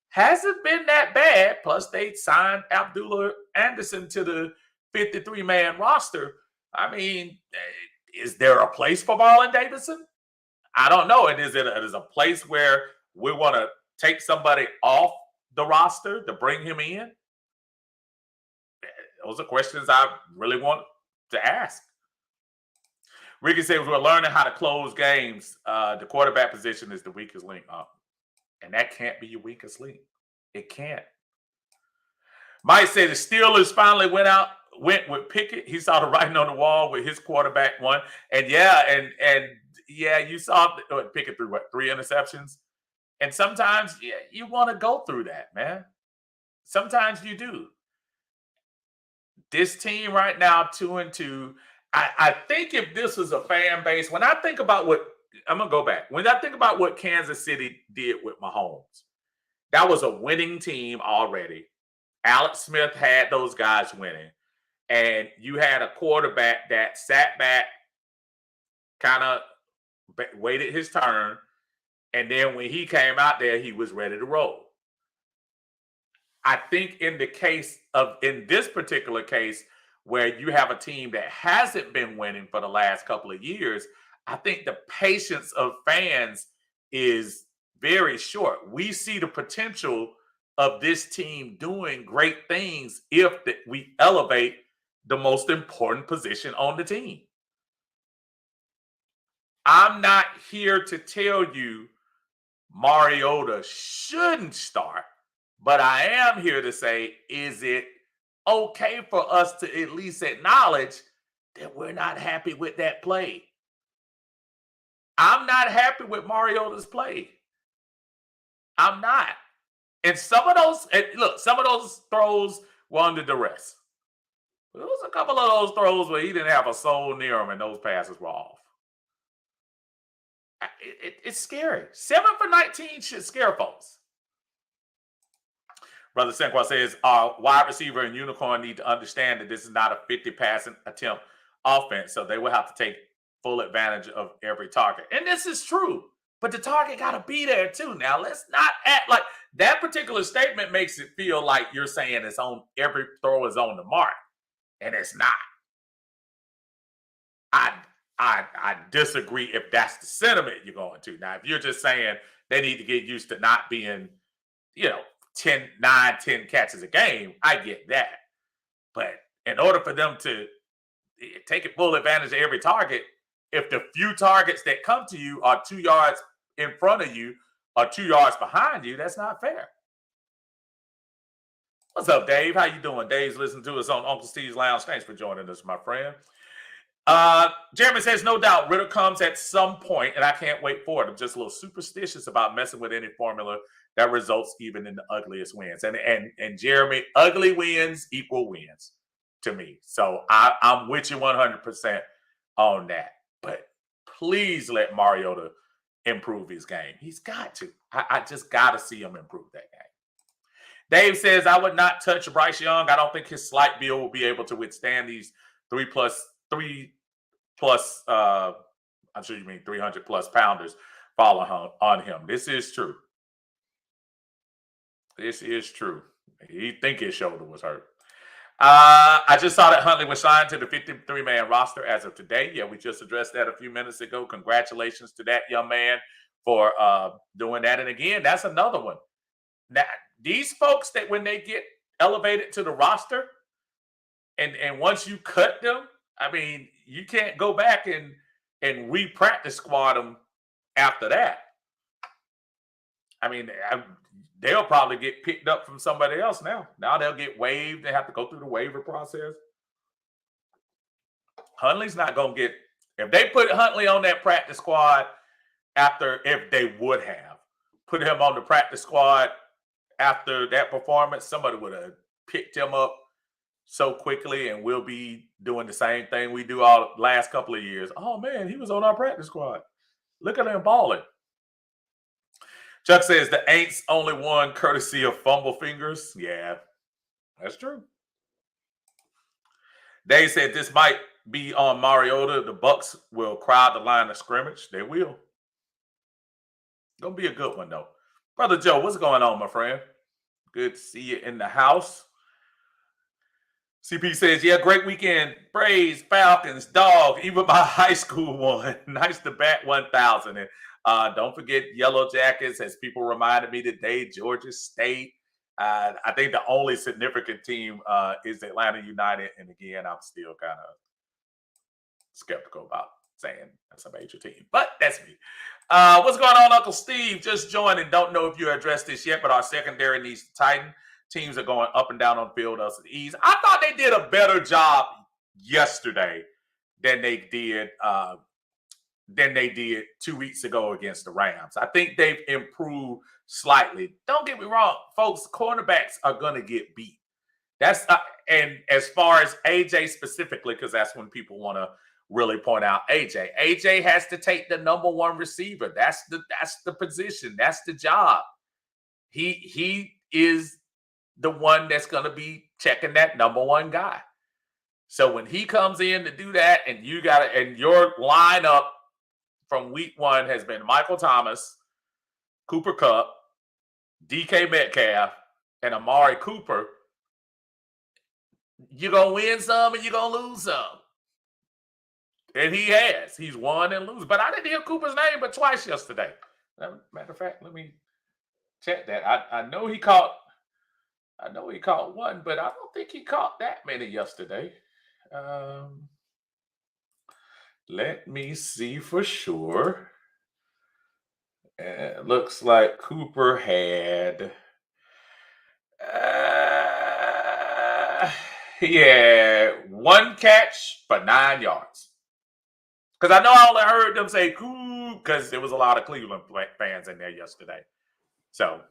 hasn't been that bad. Plus, they signed Abdullah Anderson to the 53-man roster. I mean, is there a place for Marlon Davidson? I don't know. And is it a place where we want to take somebody off the roster to bring him in? Those are questions I really want to ask. Ricky says we're learning how to close games. The quarterback position is the weakest link up. And that can't be your weakest link. It can't. Mike said the Steelers finally went with Pickett. He saw the writing on the wall with his quarterback one. And you saw Pickett threw 3 interceptions. And sometimes you want to go through that, man. Sometimes you do. This team right now, 2-2. I think if this was a fan base, when I think about I'm going to go back. When I think about what Kansas City did with Mahomes, that was a winning team already. Alex Smith had those guys winning. And you had a quarterback that sat back, kind of waited his turn. And then when he came out there, he was ready to roll. I think in this particular case, where you have a team that hasn't been winning for the last couple of years, I think the patience of fans is very short. We see the potential of this team doing great things if we elevate the most important position on the team. I'm not here to tell you Mariota shouldn't start, but I am here to say, is it okay for us to at least acknowledge that we're not happy with that play? I'm not happy with Mariota's play. I'm not. And some of those throws were under duress. There was a couple of those throws where he didn't have a soul near him and those passes were off. It's scary. 7 for 19 should scare folks. Brother Senqua says, our wide receiver and Unicorn need to understand that this is not a 50 passing attempt offense, so they will have to take full advantage of every target. And this is true, but the target got to be there too. Now, let's not act like that particular statement makes it feel like you're saying every throw is on the mark. and it's not. I disagree if that's the sentiment you're going to. Now, if you're just saying they need to get used to not being, 10 catches a game, I get that. But in order for them to take full advantage of every target, if the few targets that come to you are 2 yards in front of you or 2 yards behind you, that's not fair. What's up, Dave? How you doing? Dave's listening to us on Uncle Steve's Lounge. Thanks for joining us, my friend. Jeremy says, no doubt, Ritter comes at some point, and I can't wait for it. I'm just a little superstitious about messing with any formula that results even in the ugliest wins. And Jeremy, ugly wins equal wins to me. So I'm with you 100% on that. But please let Mariota improve his game. He's got to. I just got to see him improve that game. Dave says, I would not touch Bryce Young. I don't think his slight build will be able to withstand these 3 plus, I'm sure you mean 300 plus pounders falling on him. This is true. This is true. He think his shoulder was hurt. I just saw that Huntley was signed to the 53-man roster as of today. Yeah, we just addressed that a few minutes ago. Congratulations to that young man for doing that. And again, that's another one. Now, these folks that when they get elevated to the roster and once you cut them, I mean, you can't go back and re-practice squad them after that. I mean, they'll probably get picked up from somebody else now. Now they'll get waived. They have to go through the waiver process. Huntley's not going to get – if they put Huntley on that practice squad if they would have put him on the practice squad after that performance, somebody would have picked him up so quickly, and we'll be doing the same thing we do all the last couple of years. Oh, man, he was on our practice squad. Look at him balling. Chuck says the Aints only won courtesy of fumble fingers. Yeah, that's true. Dave said this might be on Mariota. The Bucs will crowd the line of scrimmage. They will. Gonna be a good one, though. Brother Joe, what's going on, my friend? Good to see you in the house. CP says, yeah, great weekend. Braves, Falcons, dog, even my high school one. Nice to bat 1,000. And don't forget Yellow Jackets, as people reminded me today, Georgia State. I think the only significant team is Atlanta United. And again, I'm still kind of skeptical about saying that's a major team. But that's me. What's going on, Uncle Steve? Just joined and don't know if you addressed this yet, but our secondary needs to tighten. Teams are going up and down on the field us at ease. I thought they did a better job yesterday than they did 2 weeks ago against the Rams. I think they've improved slightly. Don't get me wrong, folks. Cornerbacks are going to get beat. That's and as far as AJ specifically, because that's when people want to really point out AJ. AJ has to take the number one receiver. That's the position. That's the job. He is the one that's going to be checking that number one guy. So when he comes in to do that, and your lineup from week one has been Michael Thomas, Cooper Kupp, DK Metcalf, and Amari Cooper, you're going to win some and you're going to lose some. And he has. He's won and lose. But I didn't hear Cooper's name but twice yesterday. Matter of fact, let me check that. I know he caught one, but I don't think he caught that many yesterday. Let me see for sure. It looks like Cooper had he had one catch for 9 yards. Because I know I only heard them say "cool" because there was a lot of Cleveland fans in there yesterday. So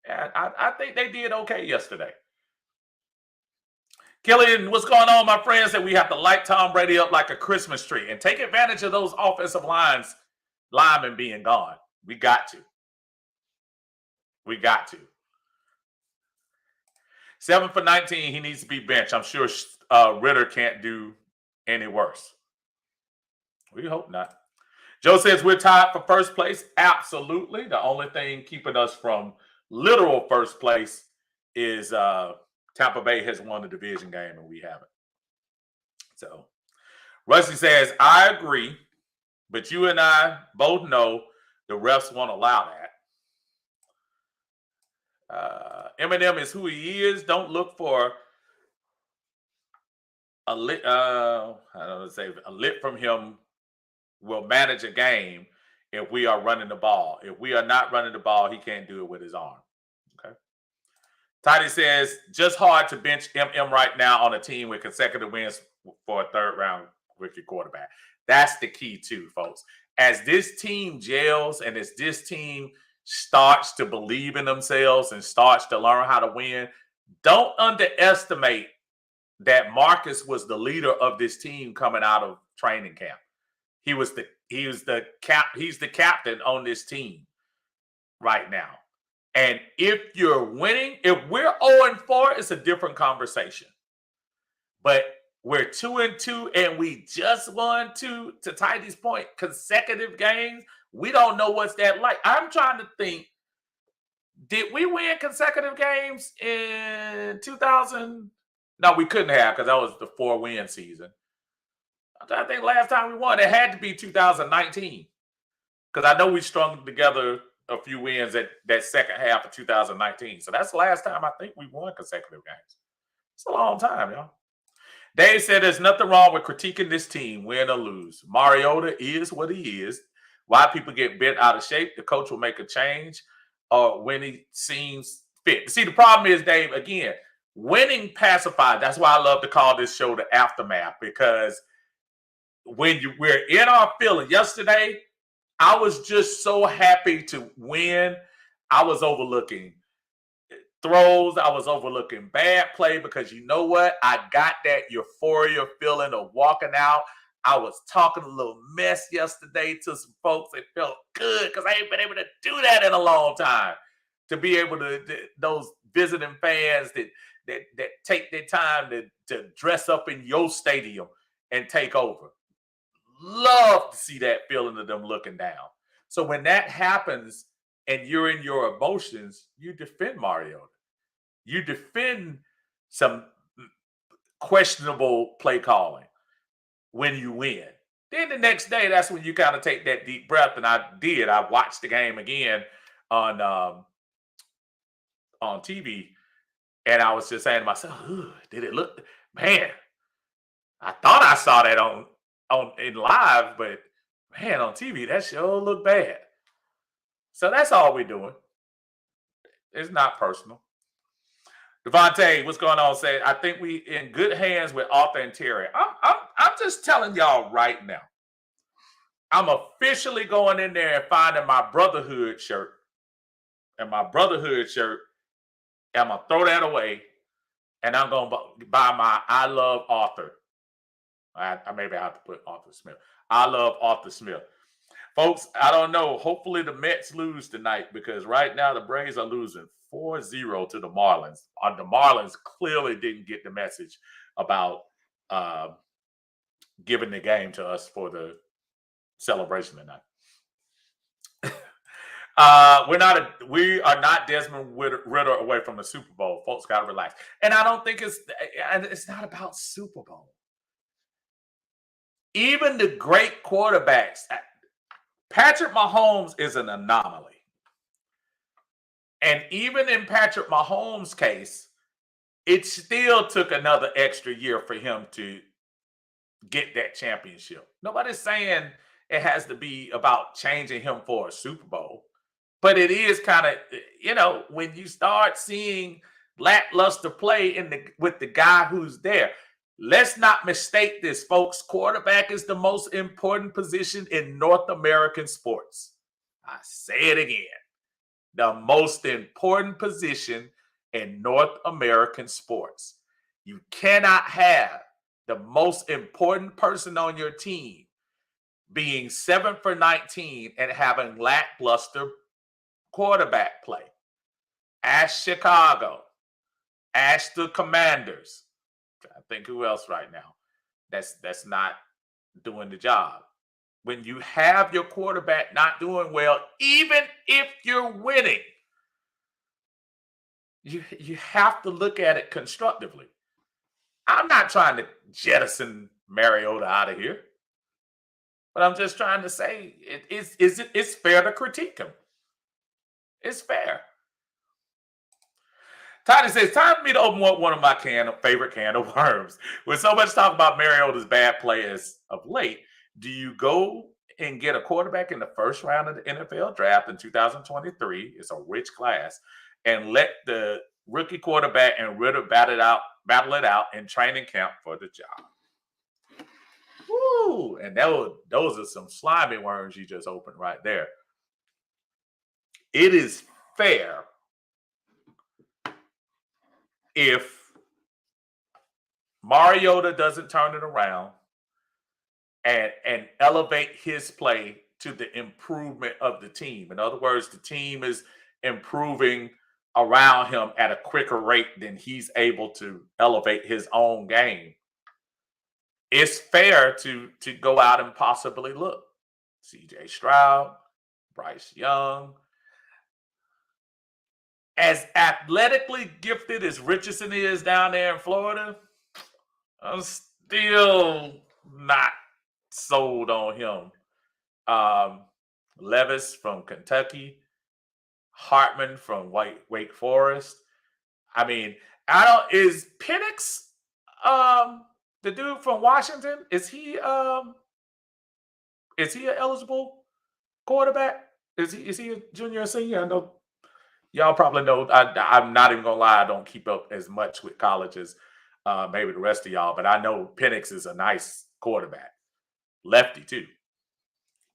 I think they did okay yesterday. Killian, what's going on, my friends? That we have to light Tom Brady up like a Christmas tree and take advantage of those offensive linemen being gone. We got to. 7 for 19. He needs to be benched. I'm sure Ritter can't do any worse. We hope not. Joe says we're tied for first place. Absolutely. The only thing keeping us from literal first place is Tampa Bay has won the division game and we haven't. So Rusty says, I agree, but you and I both know the refs won't allow that. Eminem is who he is. Don't look for a lit. I don't know, say a lit from him will manage a game if we are running the ball. If we are not running the ball, he can't do it with his arm. Okay. Tidy says, just hard to bench MM right now on a team with consecutive wins for a third round rookie quarterback. That's the key too, folks. As this team gels and as this team starts to believe in themselves and starts to learn how to win, don't underestimate that Marcus was the leader of this team coming out of training camp. He's the captain on this team right now. And if you're winning, if we're 0-4, it's a different conversation. But we're 2-2 and we just won to Tidy's point, consecutive games. We don't know what's that like. I'm trying to think, did we win consecutive games in 2000? No, we couldn't have because that was the 4-win season. I'm trying to think last time we won. It had to be 2019 because I know we strung together a few wins at that second half of 2019. So that's the last time I think we won consecutive games. It's a long time, y'all. Dave said there's nothing wrong with critiquing this team, win or lose. Mariota is what he is. Why people get bent out of shape, the coach will make a change when he seems fit. See, the problem is, Dave, again, winning pacified. That's why I love to call this show the Aftermath, because when we're in our feeling, yesterday, I was just so happy to win. I was overlooking throws. I was overlooking bad play because you know what? I got that euphoria feeling of walking out. I was talking a little mess yesterday to some folks. It felt good because I ain't been able to do that in a long time. To be able to, those visiting fans that take their time to dress up in your stadium and take over. Love to see that feeling of them looking down. So when that happens and you're in your emotions, you defend Mariota. You defend some questionable play calling when you win. Then the next day, that's when you kind of take that deep breath. And I did. I watched the game again on TV. And I was just saying to myself, did it look, man, I thought I saw that on in live, but man, on TV, that sure looked bad. So that's all we're doing. It's not personal. Devontae, what's going on? Say, I think we in good hands with Arthur and Terry. I'm just telling y'all right now. I'm officially going in there and finding my Brotherhood shirt. And my Brotherhood shirt, I'm going to throw that away. And I'm going to buy my I Love Arthur. I maybe I have to put Arthur Smith. I love Arthur Smith. Folks, I don't know. Hopefully the Mets lose tonight because right now the Braves are losing 4-0 to the Marlins. The Marlins clearly didn't get the message about giving the game to us for the celebration tonight. We are not Desmond Ritter away from the Super Bowl. Folks got to relax. And I don't think it's not about Super Bowl. Even the great quarterbacks, Patrick Mahomes is an anomaly. And even in Patrick Mahomes' case, it still took another extra year for him to get that championship. Nobody's saying it has to be about changing him for a Super Bowl. But it is kind of, when you start seeing lackluster play with the guy who's there. Let's not mistake this, folks. Quarterback is the most important position in North American sports. I say it again. The most important position in North American sports. You cannot have the most important person on your team being 7 for 19 and having lackluster quarterback play. Ask Chicago. Ask the Commanders. I think who else right now that's not doing the job. When you have your quarterback not doing well, even if you're winning, You have to look at it constructively. I'm not trying to jettison Mariota out of here, but I'm just trying to say it's fair to critique him. It's fair. Tiny says, time for me to open up one of my favorite can of worms. With so much talk about Mariota's bad players of late, do you go and get a quarterback in the first round of the NFL draft in 2023? It's a rich class, and let the rookie quarterback and Ritter battle it out in training camp for the job. Woo! And those are some slimy worms you just opened right there. It is fair if Mariota doesn't turn it around and elevate his play to the improvement of the team. In other words, the team is improving around him at a quicker rate than he's able to elevate his own game. It's fair to go out and possibly look. CJ Stroud, Bryce Young. As athletically gifted as Richardson is down there in Florida, I'm still not sold on him. Levis from Kentucky, Hartman from Wake Forest. I mean, is Penix the dude from Washington? Is he an eligible quarterback? Is he a junior or senior? I know y'all probably know. I'm not even gonna lie, I don't keep up as much with colleges, maybe the rest of y'all, but I know Penix is a nice quarterback. Lefty too.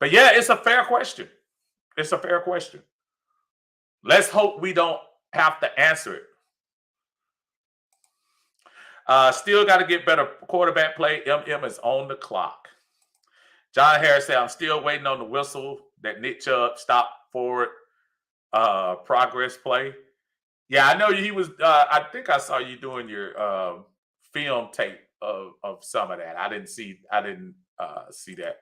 But yeah, it's a fair question. It's a fair question. Let's hope we don't have to answer it. Still got to get better quarterback play. MM is on the clock. John Harris said, I'm still waiting on the whistle that Nick Chubb stopped forward progress play. Yeah, I know he was. I think I saw you doing your film tape of some of that. I didn't see that.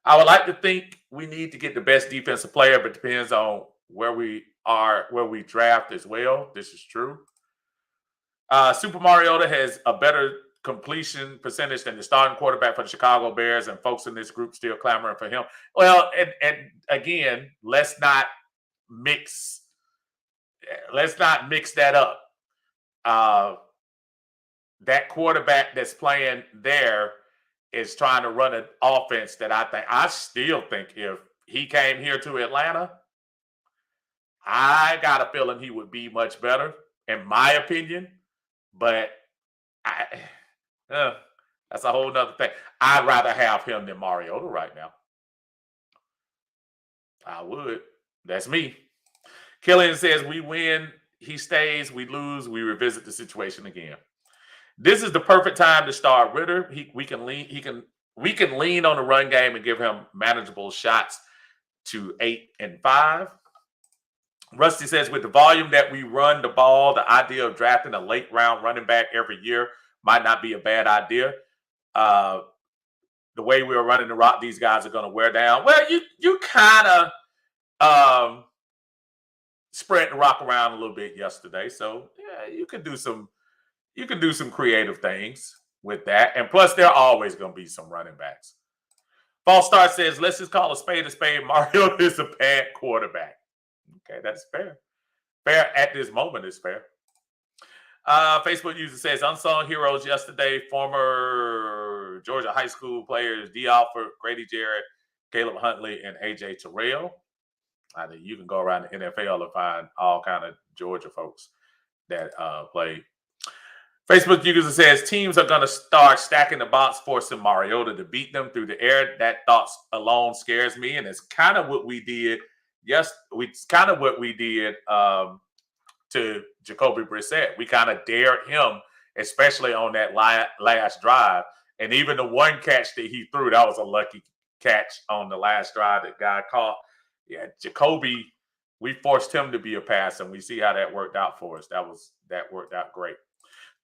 I would like to think we need to get the best defensive player, but it depends on where we draft as well. This is true. Super Mariota has a better completion percentage than the starting quarterback for the Chicago Bears, and folks in this group still clamoring for him. Well, and again, let's not mix that up. That quarterback that's playing there is trying to run an offense that I still think if he came here to Atlanta, I got a feeling he would be much better, in my opinion. But that's a whole nother thing. I'd rather have him than Mariota right now. I would. That's me. Killian says we win, he stays, we lose, we revisit the situation again. This is the perfect time to start Ritter. We can lean on the run game and give him manageable shots to 8 and 5. Rusty says, with the volume that we run the ball, the idea of drafting a late round running back every year might not be a bad idea. The way we were running the rock, these guys are going to wear down. Well, you kind of spread the rock around a little bit yesterday, so yeah, you can do some creative things with that. And plus, there are always going to be some running backs. False Start says, let's just call a spade a spade. Mario is a bad quarterback. Okay, that's fair. Fair at this moment is fair. Facebook user says, unsung heroes yesterday, former Georgia high school players, D. Alford, Grady Jarrett, Caleb Huntley, and A.J. Terrell. I think you can go around the NFL and find all kind of Georgia folks that play. Facebook user says, teams are going to start stacking the box, forcing Mariota to beat them through the air. That thought alone scares me, and it's kind of what we did. Yes, it's kind of what we did to Jacoby Brissett. We kind of dared him, especially on that last drive. And even the one catch that he threw, that was a lucky catch on the last drive that guy caught. Yeah, Jacoby, we forced him to be a passer, and we see how that worked out for us. That worked out great.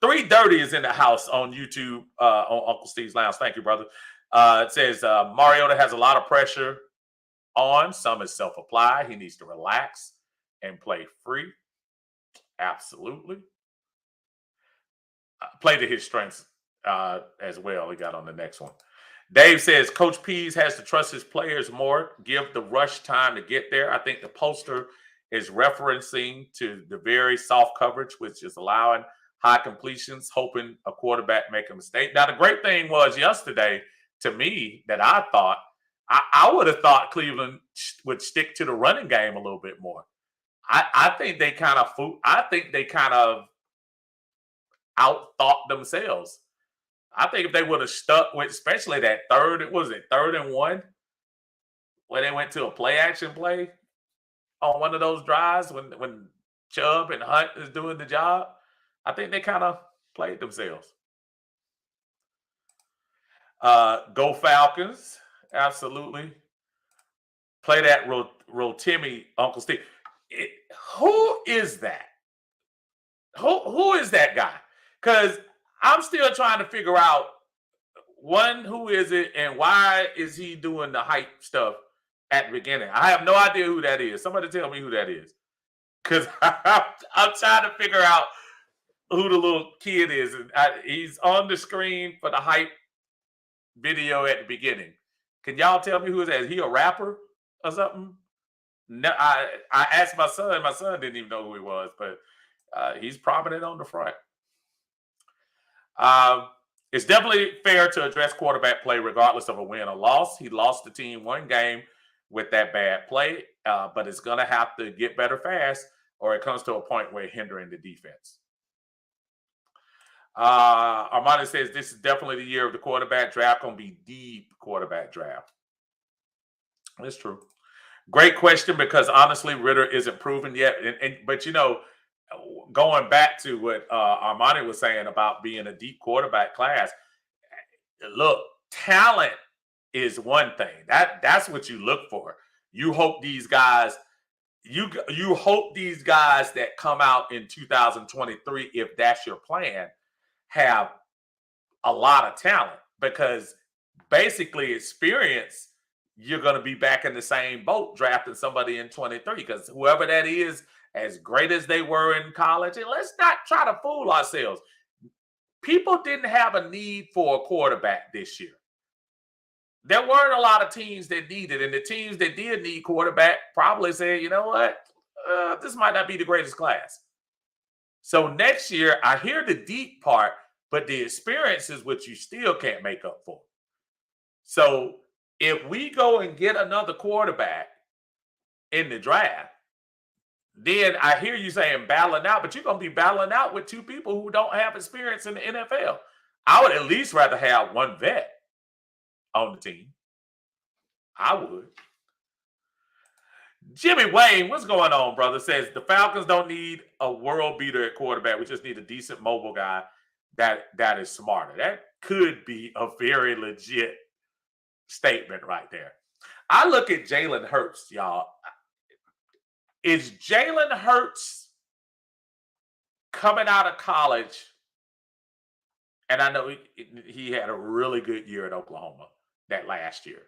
330 is in the house on YouTube on Uncle Steve's Lounge. Thank you, brother. It says Mariota has a lot of pressure on. Some is self-applied. He needs to relax and play free. Absolutely. Play to his strengths as well. He got on the next one. Dave says Coach Pease has to trust his players more, give the rush time to get there. I think the poster is referencing to the very soft coverage, which is allowing high completions, hoping a quarterback make a mistake. Now, the great thing was yesterday, to me, that I thought, I would have thought Cleveland would stick to the running game a little bit more. I think they kind of outthought themselves. I think if they would have stuck with, especially that third and one, where they went to a play action play on one of those drives when Chubb and Hunt is doing the job, I think they kind of played themselves. Go Falcons, absolutely. Play that Rotimi, Uncle Steve. Who is that? Who is that guy? Because I'm still trying to figure out, one, who is it and why is he doing the hype stuff at the beginning? I have no idea who that is. Somebody tell me who that is. Because I'm trying to figure out who the little kid is. And he's on the screen for the hype video at the beginning. Can y'all tell me who is that? Is he a rapper or something? No, I asked my son. My son didn't even know who he was, but he's prominent on the front. It's definitely fair to address quarterback play regardless of a win or loss. He lost the team one game with that bad play, but it's going to have to get better fast, or it comes to a point where hindering the defense. Armani says this is definitely the year of the quarterback draft. Going to be deep quarterback draft. That's true. Great question, because honestly, Ritter isn't proven yet. But going back to what Armani was saying about being a deep quarterback class, look, talent is one thing. That's what you look for. You hope these guys, you hope these guys that come out in 2023, if that's your plan, have a lot of talent, because basically experience, you're going to be back in the same boat drafting somebody in 23, because whoever that is, as great as they were in college, and let's not try to fool ourselves. People didn't have a need for a quarterback this year. There weren't a lot of teams that needed, and the teams that did need quarterback probably said, you know what, this might not be the greatest class. So next year, I hear the deep part, but the experience is what you still can't make up for. So if we go and get another quarterback in the draft, then I hear you saying battling out, but you're going to be battling out with two people who don't have experience in the NFL. I would at least rather have one vet on the team. I would. Jimmy Wayne, what's going on, brother? Says the Falcons don't need a world beater at quarterback. We just need a decent mobile guy that is smarter. That could be a very legit statement right there. I look at Jalen Hurts, y'all. Is Jalen Hurts coming out of college? And I know he had a really good year at Oklahoma that last year.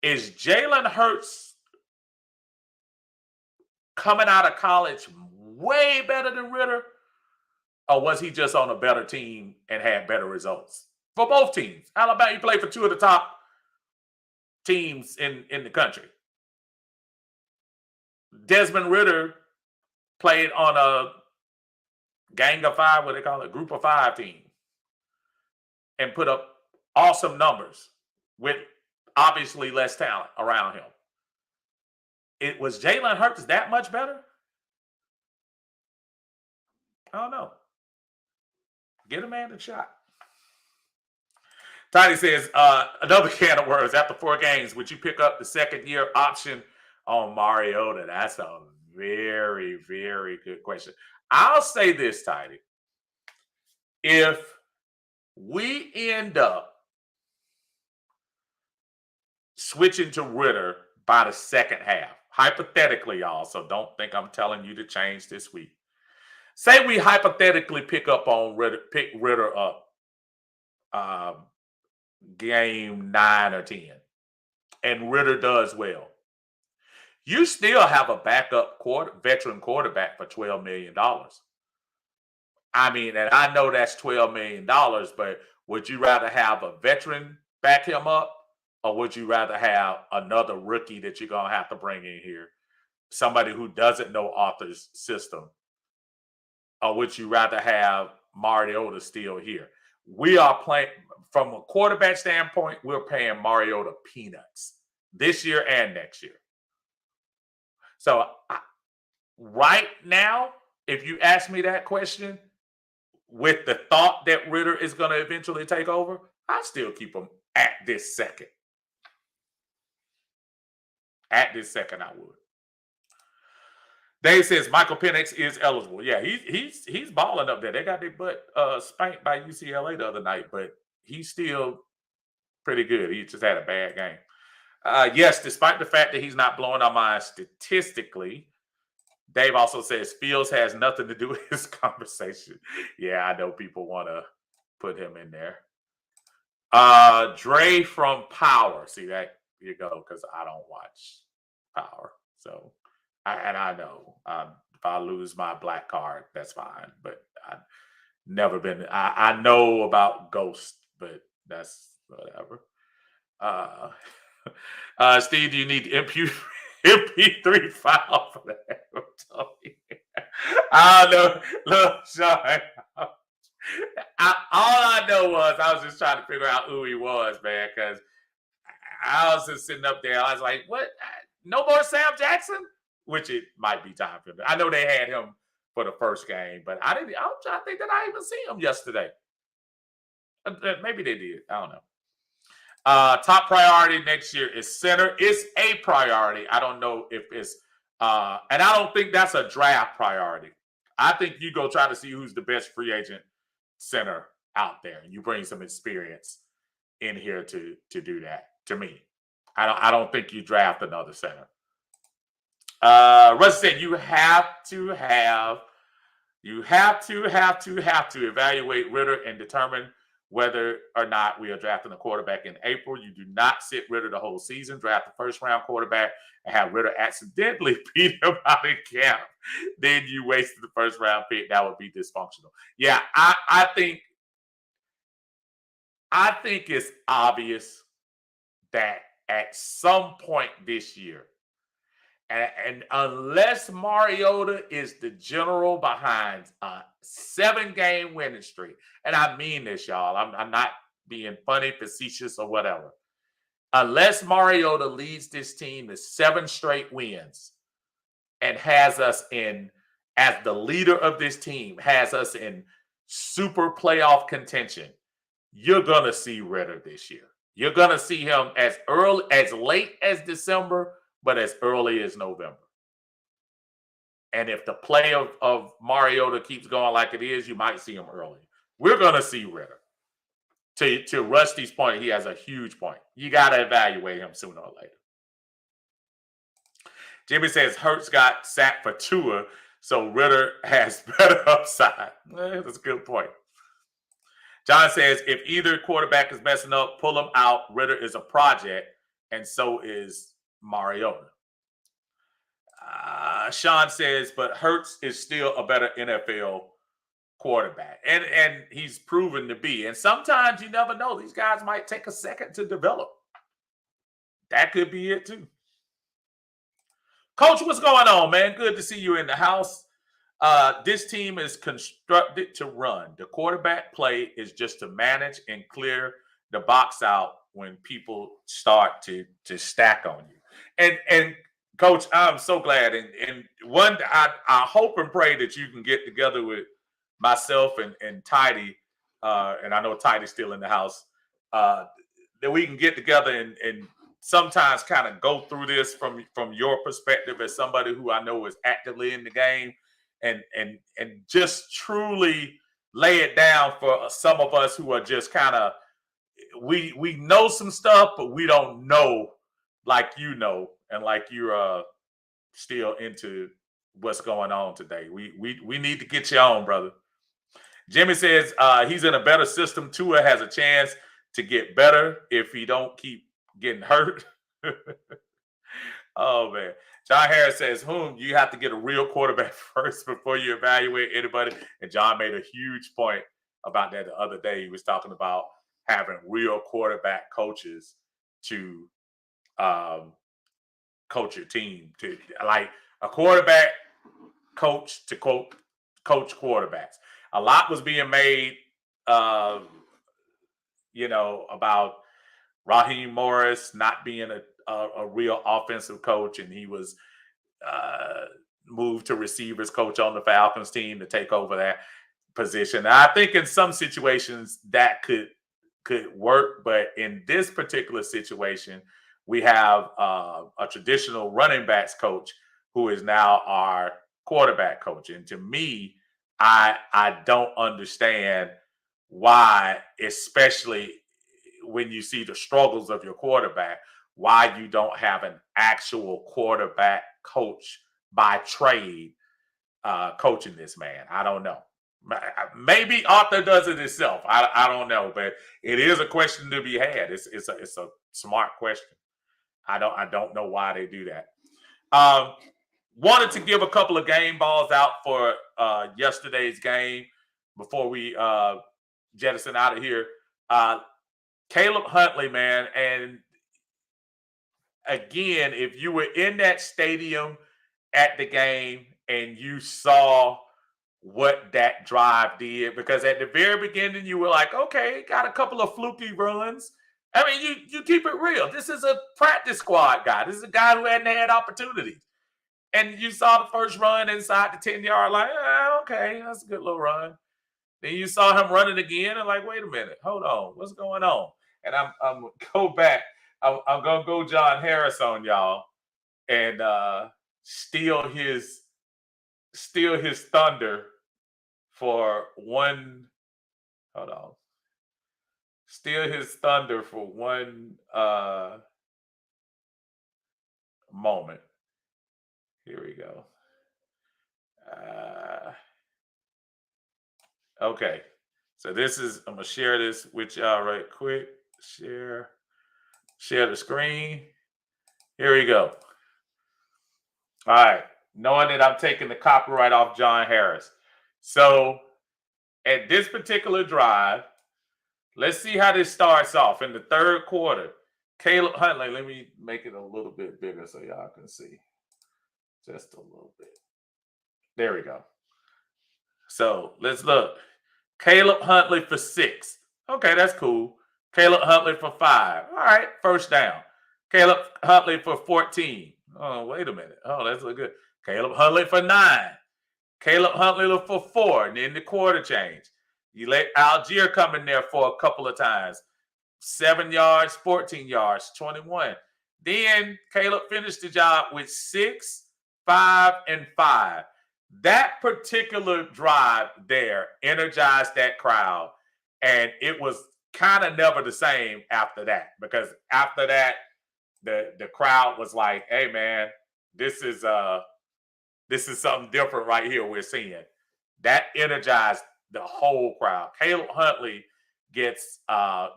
Is Jalen Hurts coming out of college way better than Ritter? Or was he just on a better team and had better results? For both teams. Alabama, he played for two of the top teams in the country. Desmond Ritter played on a gang of five, what they call it, group of five team, and put up awesome numbers with obviously less talent around him. It was Jalen Hurts that much better? I don't know. Get a man a shot. Tiny says, another can of worms. After 4 games, would you pick up the second-year option on Mariota? That's a very, very good question. I'll say this, Tiny. If we end up switching to Ritter by the second half, hypothetically, y'all, so don't think I'm telling you to change this week. Say we hypothetically pick Ritter up game 9 or 10, and Ritter does well. You still have a backup veteran quarterback for $12 million. I mean, and I know that's $12 million, but would you rather have a veteran back him up, or would you rather have another rookie that you're going to have to bring in here? Somebody who doesn't know Arthur's system? Or would you rather have Mariota still here? We are playing, from a quarterback standpoint, we're paying Mariota peanuts this year and next year. So right now, if you ask me that question, with the thought that Ritter is going to eventually take over, I still keep him at this second. At this second, I would. Dave says Michael Penix is eligible. Yeah, he's balling up there. They got their butt spanked by UCLA the other night, but he's still pretty good. He just had a bad game. Yes, despite the fact that he's not blowing our minds statistically, Dave also says Fields has nothing to do with his conversation. Yeah, I know people want to put him in there. Dre from Power. See, that you go, because I don't watch Power. So, I know if I lose my black card, that's fine. But I've never been. I know about Ghost, but that's whatever. Steve, do you need MP3 file for that? I don't know. Look, Sean. All I know was I was just trying to figure out who he was, man, because I was just sitting up there. I was like, what? No more Sam Jackson? Which it might be time for him. I know they had him for the first game, but I'm trying to think that I even see him yesterday. Maybe they did. I don't know. Top priority next year is center. It's a priority. I don't know if it's, and I don't think that's a draft priority. I think you go try to see who's the best free agent center out there, and you bring some experience in here to do that. To me, I don't think you draft another center. Russ said you have to evaluate Ritter and determine whether or not we are drafting a quarterback in April. You do not sit Ritter the whole season. Draft a first-round quarterback and have Ritter accidentally beat him out in camp. Then you wasted the first-round pick. That would be dysfunctional. Yeah, I think it's obvious that at some point this year, and unless Mariota is the general behind a 7-game winning streak, and I mean this, y'all, I'm not being funny, facetious, or whatever. Unless Mariota leads this team to 7 straight wins and has us in, as the leader of this team, has us in super playoff contention, you're going to see Ritter this year. You're going to see him as late as December, but as early as November. And if the play of Mariota keeps going like it is, you might see him early. We're going to see Ritter. To Rusty's point, he has a huge point. You got to evaluate him sooner or later. Jimmy says Hurts got sacked for Tua, so Ritter has better upside. That's a good point. John says if either quarterback is messing up, pull him out. Ritter is a project, and so is Mariota. Sean says, but Hurts is still a better NFL quarterback, and he's proven to be. And sometimes you never know; these guys might take a second to develop. That could be it too. Coach, what's going on, man? Good to see you in the house. This team is constructed to run. The quarterback play is just to manage and clear the box out when people start to stack on you. And Coach, I'm so glad. And one, I hope and pray that you can get together with myself and Tidy, and I know Tidy's still in the house, that we can get together and sometimes kind of go through this from your perspective as somebody who I know is actively in the game, and just truly lay it down for some of us who are just kind of, we know some stuff, but we don't know like you know, and like you're still into what's going on today. We need to get you on, brother. Jimmy says he's in a better system. Tua has a chance to get better if he don't keep getting hurt. Oh man. John Harris says, you have to get a real quarterback first before you evaluate anybody. And John made a huge point about that the other day. He was talking about having real quarterback coaches to coach your team, to like a quarterback coach to coach quarterbacks. A lot was being made, about Raheem Morris not being a real offensive coach, and he was moved to receivers coach on the Falcons team to take over that position. And I think in some situations that could work, but in this particular situation, we have a traditional running backs coach who is now our quarterback coach. And to me, I don't understand why, especially when you see the struggles of your quarterback, why you don't have an actual quarterback coach by trade coaching this man. I don't know. Maybe Arthur does it himself. I don't know, but it is a question to be had. It's a smart question. I don't know why they do that. Wanted to give a couple of game balls out for yesterday's game before we jettison out of here. Caleb Huntley, man, and again, if you were in that stadium at the game and you saw what that drive did, because at the very beginning you were like, okay, got a couple of fluky runs. I mean, you keep it real. This is a practice squad guy. This is a guy who hadn't had opportunities. And you saw the first run inside the 10-yard line. Okay, that's a good little run. Then you saw him running again and like, wait a minute, hold on, what's going on? And I'm go back. I'm gonna go John Harris on y'all and steal his thunder for one. Hold on. Steal his thunder for one moment. Here we go. Okay. So I'm going to share this with y'all right quick. Share the screen. Here we go. All right. Knowing that I'm taking the copyright off John Harris. So at this particular drive, let's see how this starts off in the third quarter. Caleb Huntley, let me make it a little bit bigger so y'all can see. Just a little bit. There we go. So let's look. Caleb Huntley for 6. Okay, that's cool. Caleb Huntley for 5. All right, first down. Caleb Huntley for 14. Oh, wait a minute. Oh, that's look good. Caleb Huntley for 9. Caleb Huntley for 4. And then the quarter change. You let Algier come in there for a couple of times. 7 yards, 14 yards, 21. Then Caleb finished the job with 6, 5, and 5. That particular drive there energized that crowd. And it was kind of never the same after that. Because after that, the crowd was like, hey, man, this is something different right here we're seeing. That energized the whole crowd. Caleb Huntley gets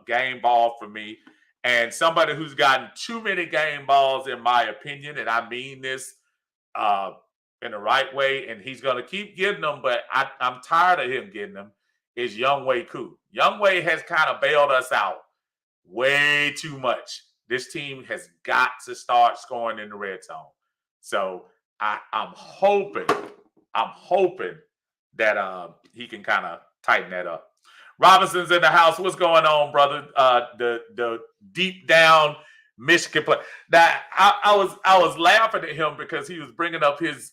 game ball for me. And somebody who's gotten too many game balls, in my opinion, and I mean this in the right way, and he's going to keep getting them, but I'm tired of him getting them, is Younghoe Koo. Younghoe has kind of bailed us out way too much. This team has got to start scoring in the red zone. So I'm hoping that he can kind of tighten that up. Robinson's in the house. What's going on, brother? The deep down Michigan play. Now I was laughing at him because he was bringing up his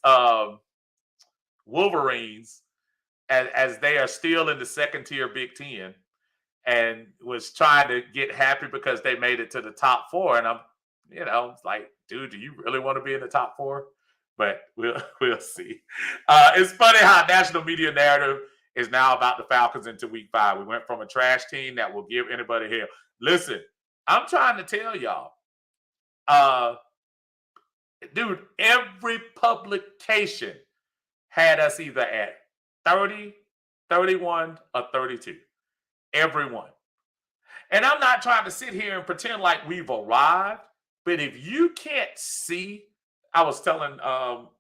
Wolverines as they are still in the second tier Big Ten, and was trying to get happy because they made it to the top 4. And I'm, it's like, dude, do you really want to be in the top 4? But we'll see. It's funny how national media narrative is now about the Falcons into week 5. We went from a trash team that will give anybody hell. Listen, I'm trying to tell y'all, dude, every publication had us either at 30, 31, or 32. Everyone. And I'm not trying to sit here and pretend like we've arrived, but if you can't see I was telling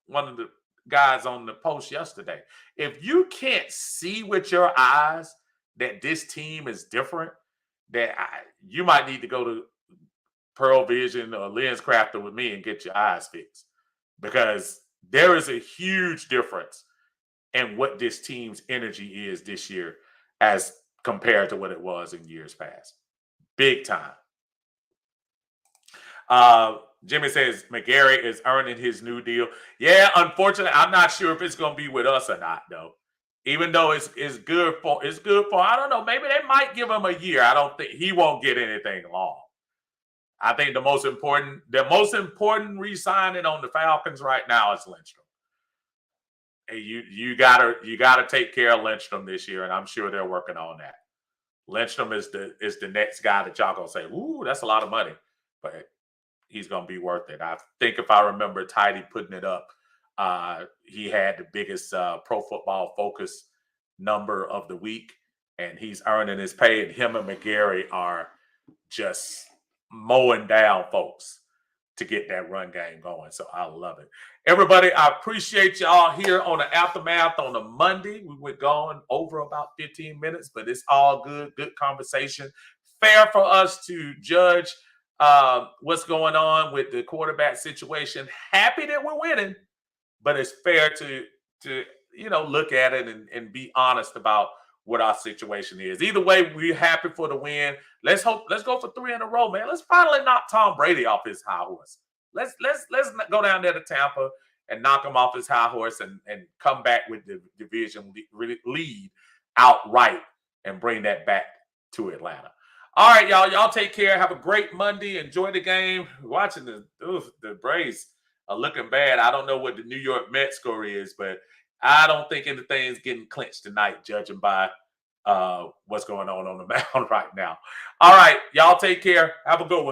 one of the guys on the post yesterday, if you can't see with your eyes that this team is different, you might need to go to Pearl Vision or Lens Crafter with me and get your eyes fixed, because there is a huge difference in what this team's energy is this year as compared to what it was in years past. Big time. Jimmy says McGarry is earning his new deal. Yeah, unfortunately, I'm not sure if it's going to be with us or not, though. Even though it's good for I don't know, maybe they might give him a year. I don't think he won't get anything long. I think the most important re-signing on the Falcons right now is Lindstrom. Hey, you gotta take care of Lindstrom this year, and I'm sure they're working on that. Lindstrom is the next guy that y'all gonna say, ooh, that's a lot of money, but he's gonna be worth it. I think if I remember Tidy putting it up, he had the biggest Pro Football Focus number of the week, and he's earning his pay. And him and McGarry are just mowing down folks to get that run game going. So I love it. Everybody, I appreciate y'all here on the Aftermath on a Monday. We were going over about 15 minutes, but it's all good. Good conversation. Fair for us to judge what's going on with the quarterback situation. Happy that we're winning, but it's fair to look at it and be honest about what our situation is. Either way, we're happy for the win. Let's go for 3 in a row, man. Let's finally knock Tom Brady off his high horse. Let's go down there to Tampa and knock him off his high horse and come back with the division lead outright and bring that back to Atlanta. All right, y'all. Y'all take care. Have a great Monday. Enjoy the game. Watching the Braves are looking bad. I don't know what the New York Mets score is, but I don't think anything's getting clinched tonight, judging by what's going on the mound right now. All right, y'all take care. Have a good one.